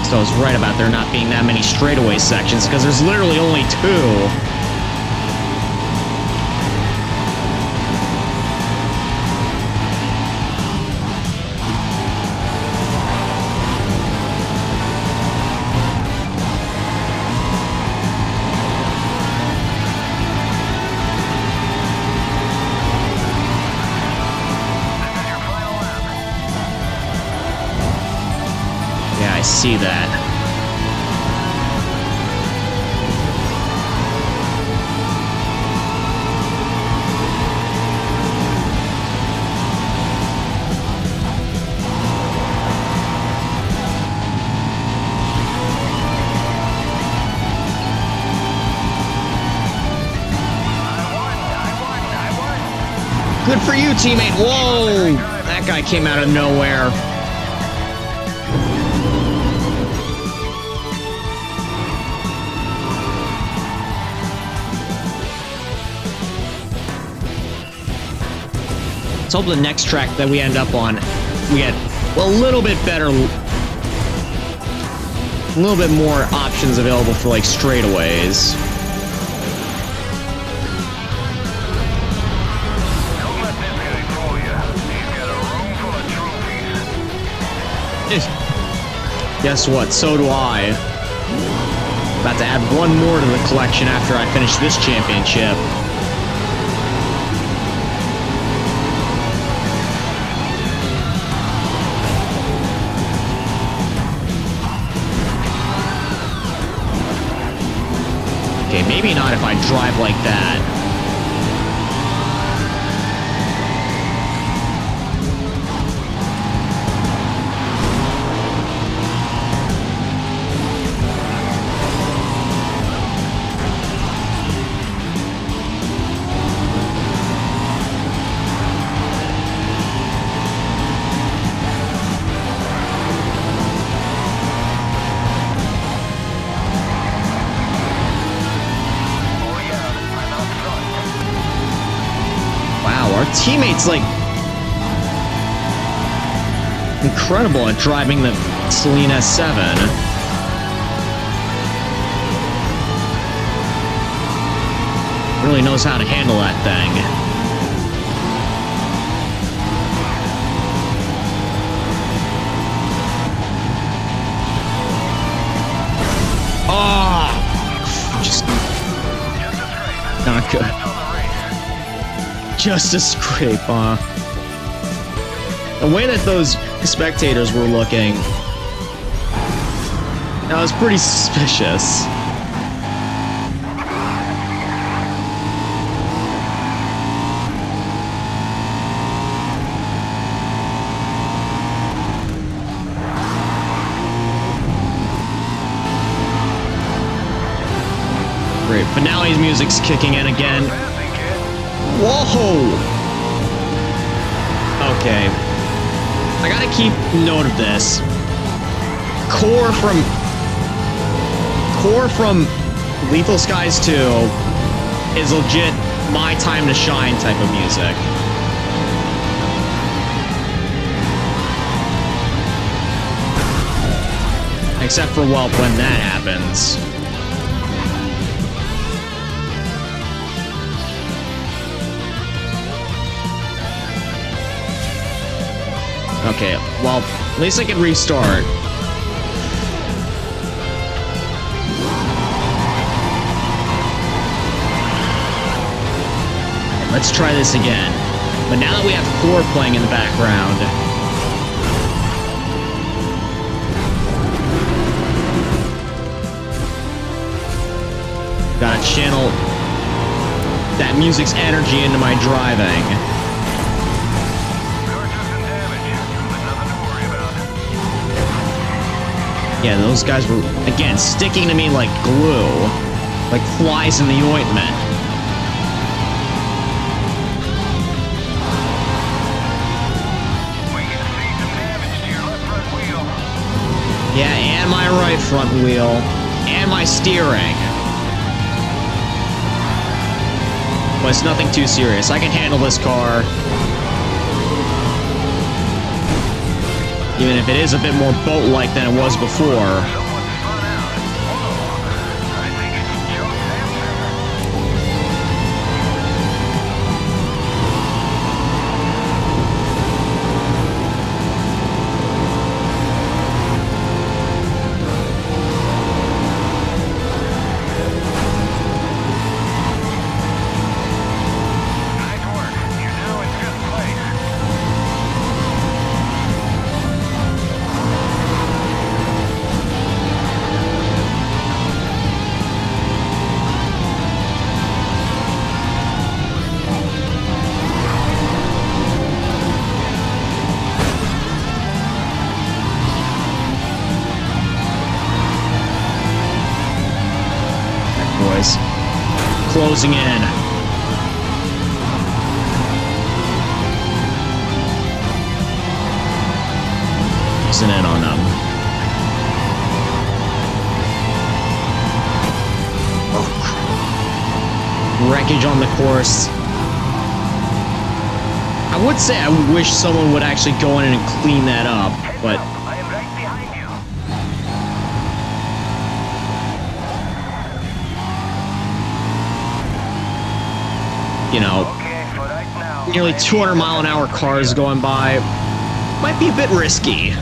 So I was right about there not being that many straightaway sections, because there's literally only 2. This is your final lap. Yeah, I see that. I won. Good for you, teammate. Whoa! That guy came out of nowhere. Let's hope the next track that we end up on, we get a little bit better, a little bit more options available for like straightaways. Don't let this guy fool you. He's got a room full of trophies. Guess what? So do I. About to add one more to the collection after I finish this championship. Okay, maybe not if I drive like that. Oh yeah, I'm out front. Wow, our teammates, like, incredible at driving the Celine S7. Really knows how to handle that thing. Oh! Just not good. On the race. Just a scrape, huh? The way that those spectators were looking, that was pretty suspicious. Great, finale's music's kicking in again. Passing, kid. Whoa! Okay. I gotta keep note of this. Core from Lethal Skies 2 is legit my time to shine type of music. Except for, well, when that happens. Okay, well, at least I can restart. Let's try this again. But now that we have Core playing in the background... gotta channel that music's energy into my driving. Yeah, those guys were, again, sticking to me like glue. Like flies in the ointment. We can see some damage to your left front wheel. Yeah, and my right front wheel. And my steering. But it's nothing too serious. I can handle this car. Even if it is a bit more boat-like than it was before. Someone's spun out. Whoa. I think it's Joe Sampson. Nice work. You're now in fifth place. Boys. Closing in. Closing in on them. Wreckage on the course. I would say I wish someone would actually go in and clean that up, but I am right behind you. you know, Okay, for right now. nearly 200-mile-an-hour cars going by might be a bit risky. I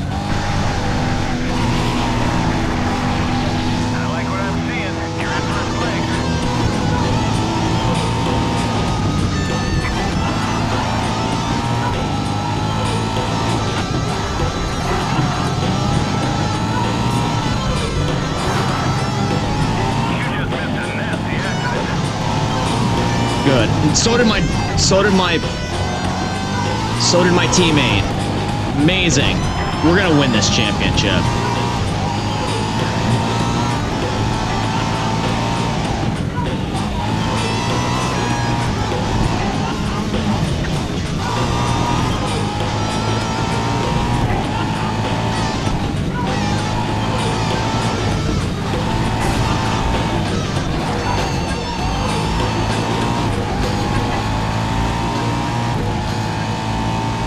like what I'm seeing. You're in first place. You just missed a nasty accident. Good. And so did my teammate. Amazing. We're gonna win this championship.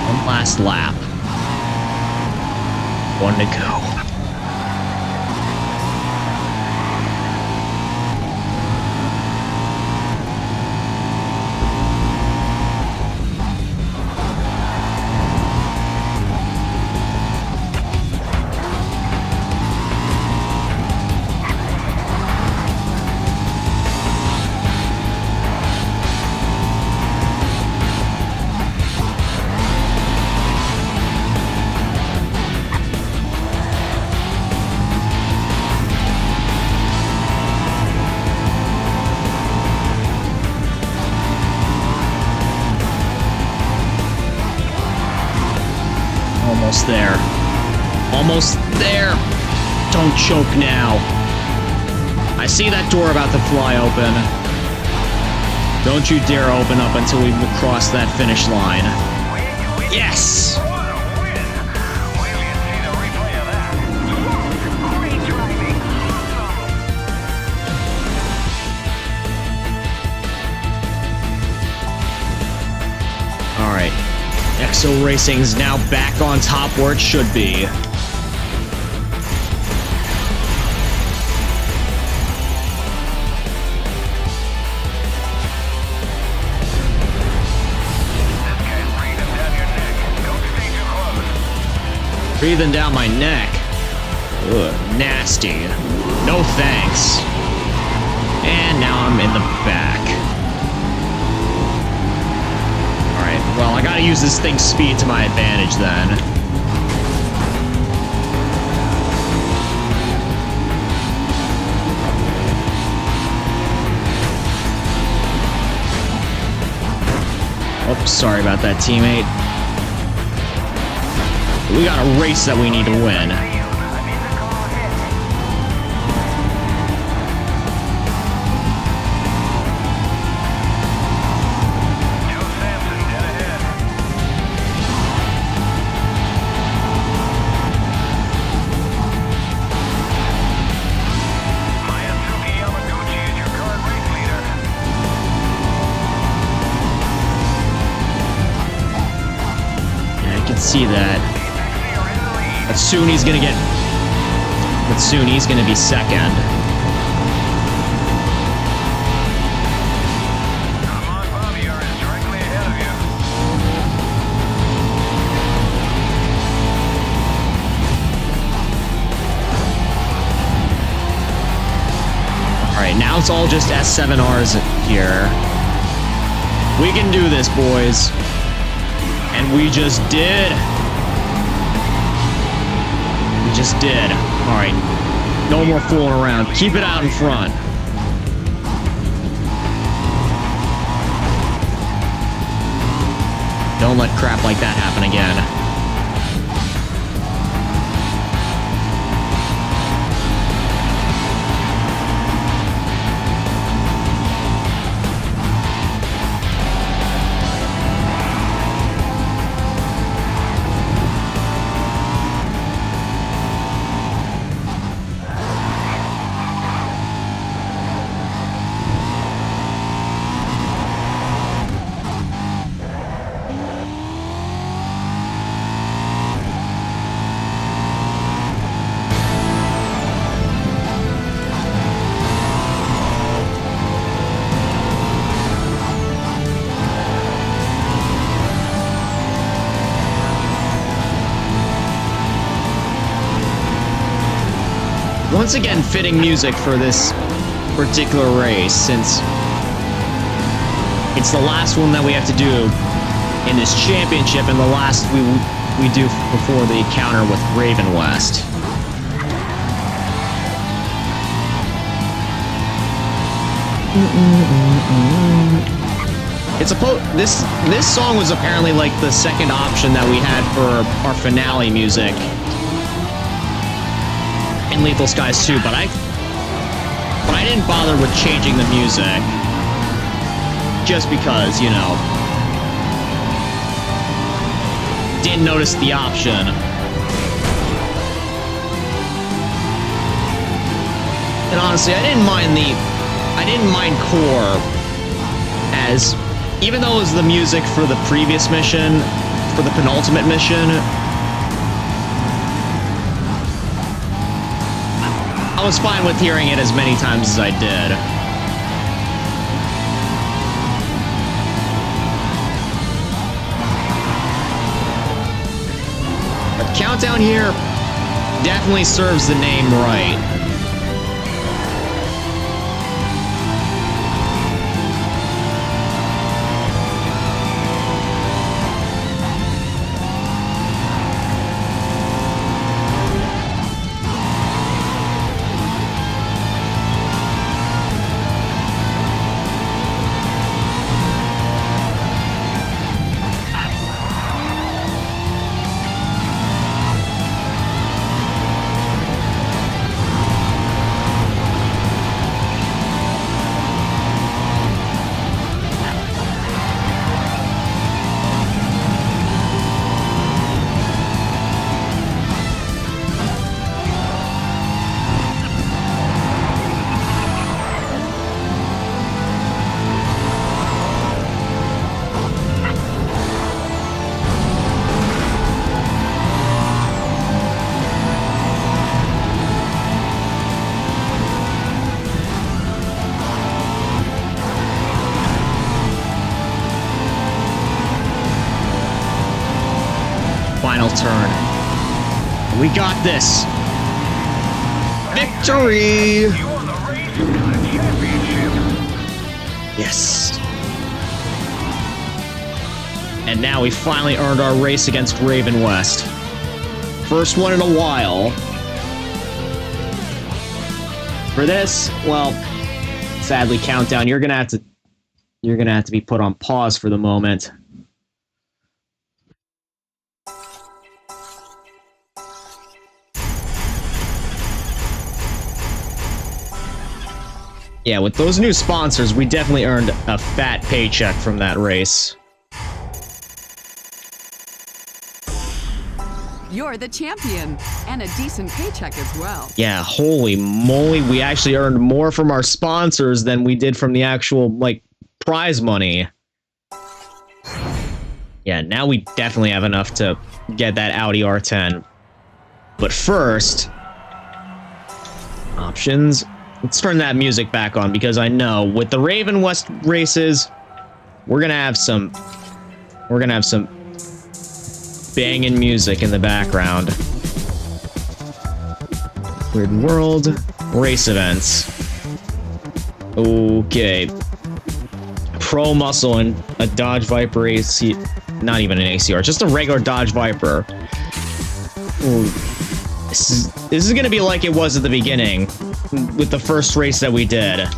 One last lap. One to go. Almost there. Almost there. Don't choke now. I see that door about to fly open. Don't you dare open up until we cross that finish line. Yes! What a win! Wait till you see the replay of that. Great driving. Awesome. Alright. Exo Racing's now back on top where it should be. Breathing down my neck. Ugh, nasty. No thanks. And now I'm in the back. Alright, well, I gotta use this thing's speed to my advantage then. Oops, sorry about that, teammate. We got a race that we need to win. See that. But soon he's gonna be second. Come on, Bobby, you're directly ahead of you. Alright, now it's all just S7Rs here. We can do this, boys. And we just did. We just did. Alright. No more fooling around. Keep it out in front. Don't let crap like that happen again. Once again, fitting music for this particular race, since it's the last one that we have to do in this championship and the last we do before the encounter with Raven West. This song was apparently like the second option that we had for our finale music in Lethal Skies 2, but I didn't bother with changing the music just because, you know, didn't notice the option. And honestly, I didn't mind Core, as even though it was the music for the previous mission, for the penultimate mission, I was fine with hearing it as many times as I did. But Countdown here definitely serves the name right. Final turn. We got this. Victory! You won the race to the championship. Yes. And now we finally earned our race against Raven West. First one in a while. For this, well, sadly, Countdown, you're gonna have to be put on pause for the moment. Yeah, with those new sponsors, we definitely earned a fat paycheck from that race. You're the champion, and a decent paycheck as well. Yeah, holy moly, we actually earned more from our sponsors than we did from the actual, like, prize money. Yeah, now we definitely have enough to get that Audi R10. But first, options. Let's turn that music back on, because I know with the Raven West races, we're gonna have some banging music in the background. Weird World race events. Okay. Pro Muscle and a Dodge Viper AC, not even an ACR, just a regular Dodge Viper. Ooh. This is gonna be like it was at the beginning with the first race that we did.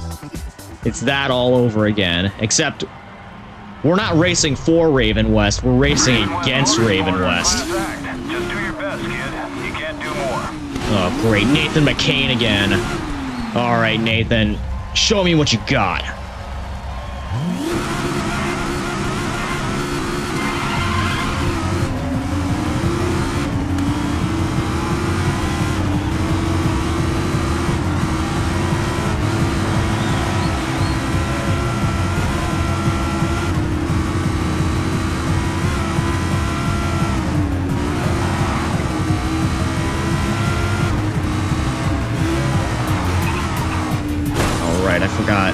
It's that all over again, except we're not racing for Raven West, we're racing against Raven West. Just do your best, kid. You can't do more. Oh, great. Nathan McCain again. All right, Nathan. Show me what you got. I forgot.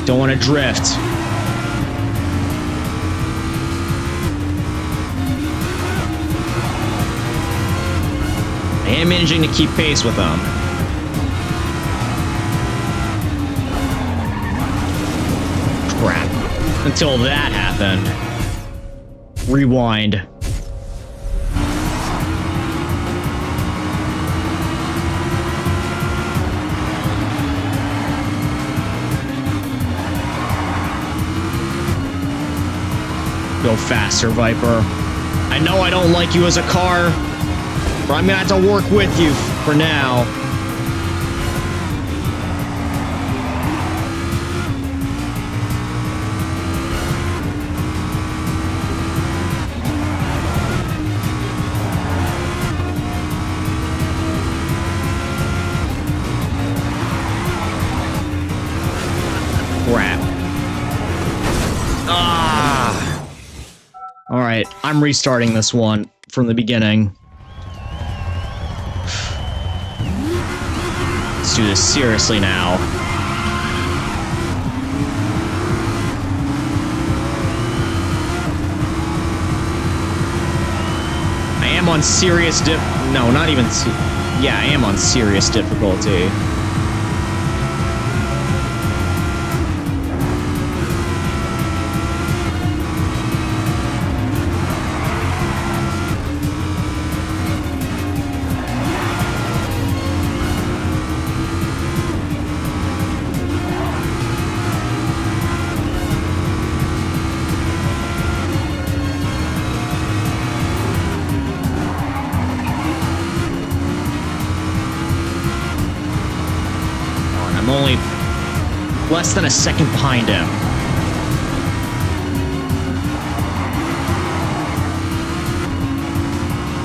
Don't want to drift. I am managing to keep pace with them. Crap. Until that happened. Rewind. Go faster, Viper. I know I don't like you as a car, but I'm gonna have to work with you for now. Crap. Alright, I'm restarting this one from the beginning. Let's do this seriously now. I am on serious no, not even yeah, I am on serious difficulty. Only less than a second behind him.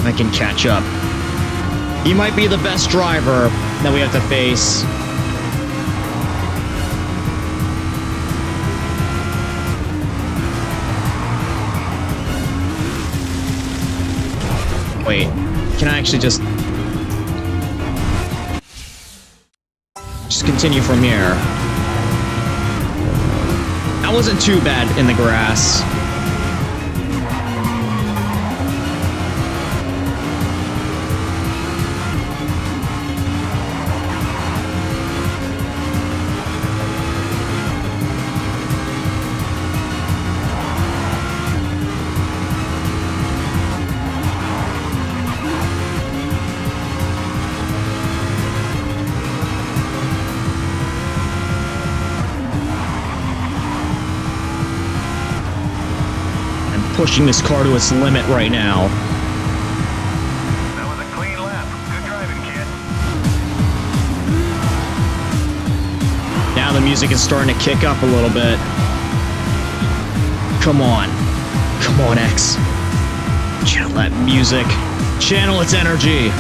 I can catch up. He might be the best driver that we have to face. Wait, can I actually just continue from here? That wasn't too bad in the grass. pushing this car to its limit right now. That was a clean lap. Good driving, kid. Now the music is starting to kick up a little bit. Come on. Come on, X. Channel that music. Channel its energy.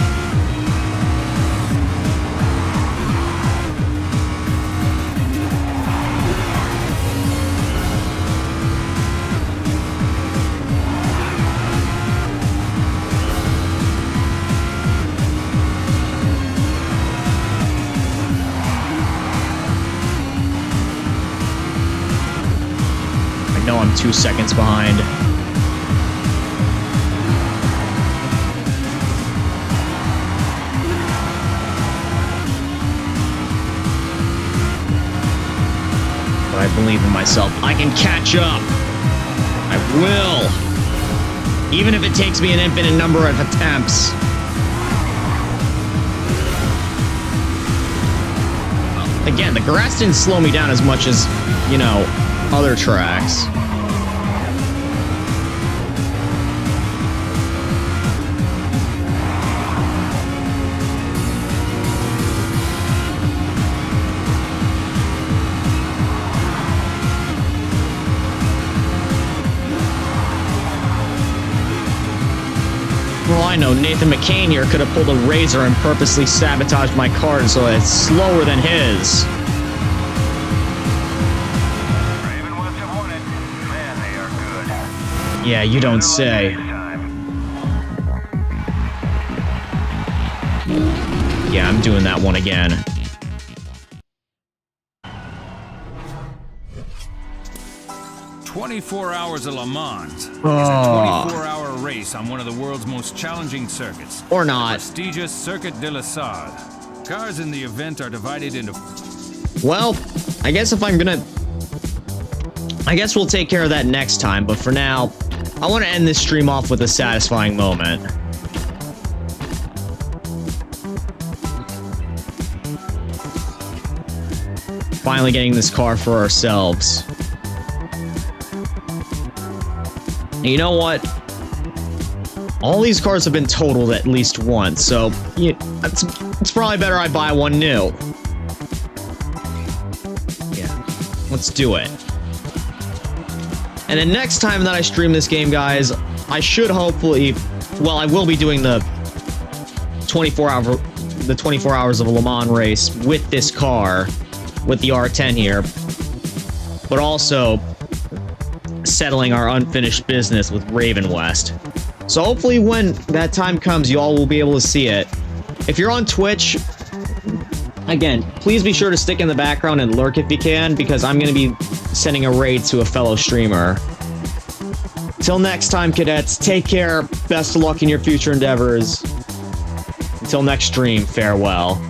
I know I'm 2 seconds behind. But I believe in myself. I can catch up. I will. Even if it takes me an infinite number of attempts. Again, the grass didn't slow me down as much as, you know, other tracks. Well, I know Nathan McCain here could have pulled a razor and purposely sabotaged my car so it's slower than his. Raven West have won it. Man, they are good. Yeah, you don't say. Yeah, I'm doing that one again. "24 Hours of Le Mans" is a 24-hour race on one of the world's most challenging circuits. Or The not. prestigious Circuit de la Sarde. Cars in the event are divided into... Well, I guess if I'm gonna... I guess we'll take care of that next time, but for now, I want to end this stream off with a satisfying moment. Finally getting this car for ourselves. And you know what? All these cars have been totaled at least once, so it's probably better I buy one new. Yeah, let's do it. And then next time that I stream this game, guys, I should hopefully... Well, I will be doing the 24 hours of a Le Mans race with this car, with the R10 here, but also settling our unfinished business with Raven West. So hopefully when that time comes, you all will be able to see it. If you're on Twitch, again, please be sure to stick in the background and lurk if you can, because I'm going to be sending a raid to a fellow streamer. Till next time, cadets, take care, best of luck in your future endeavors. Until next stream, farewell.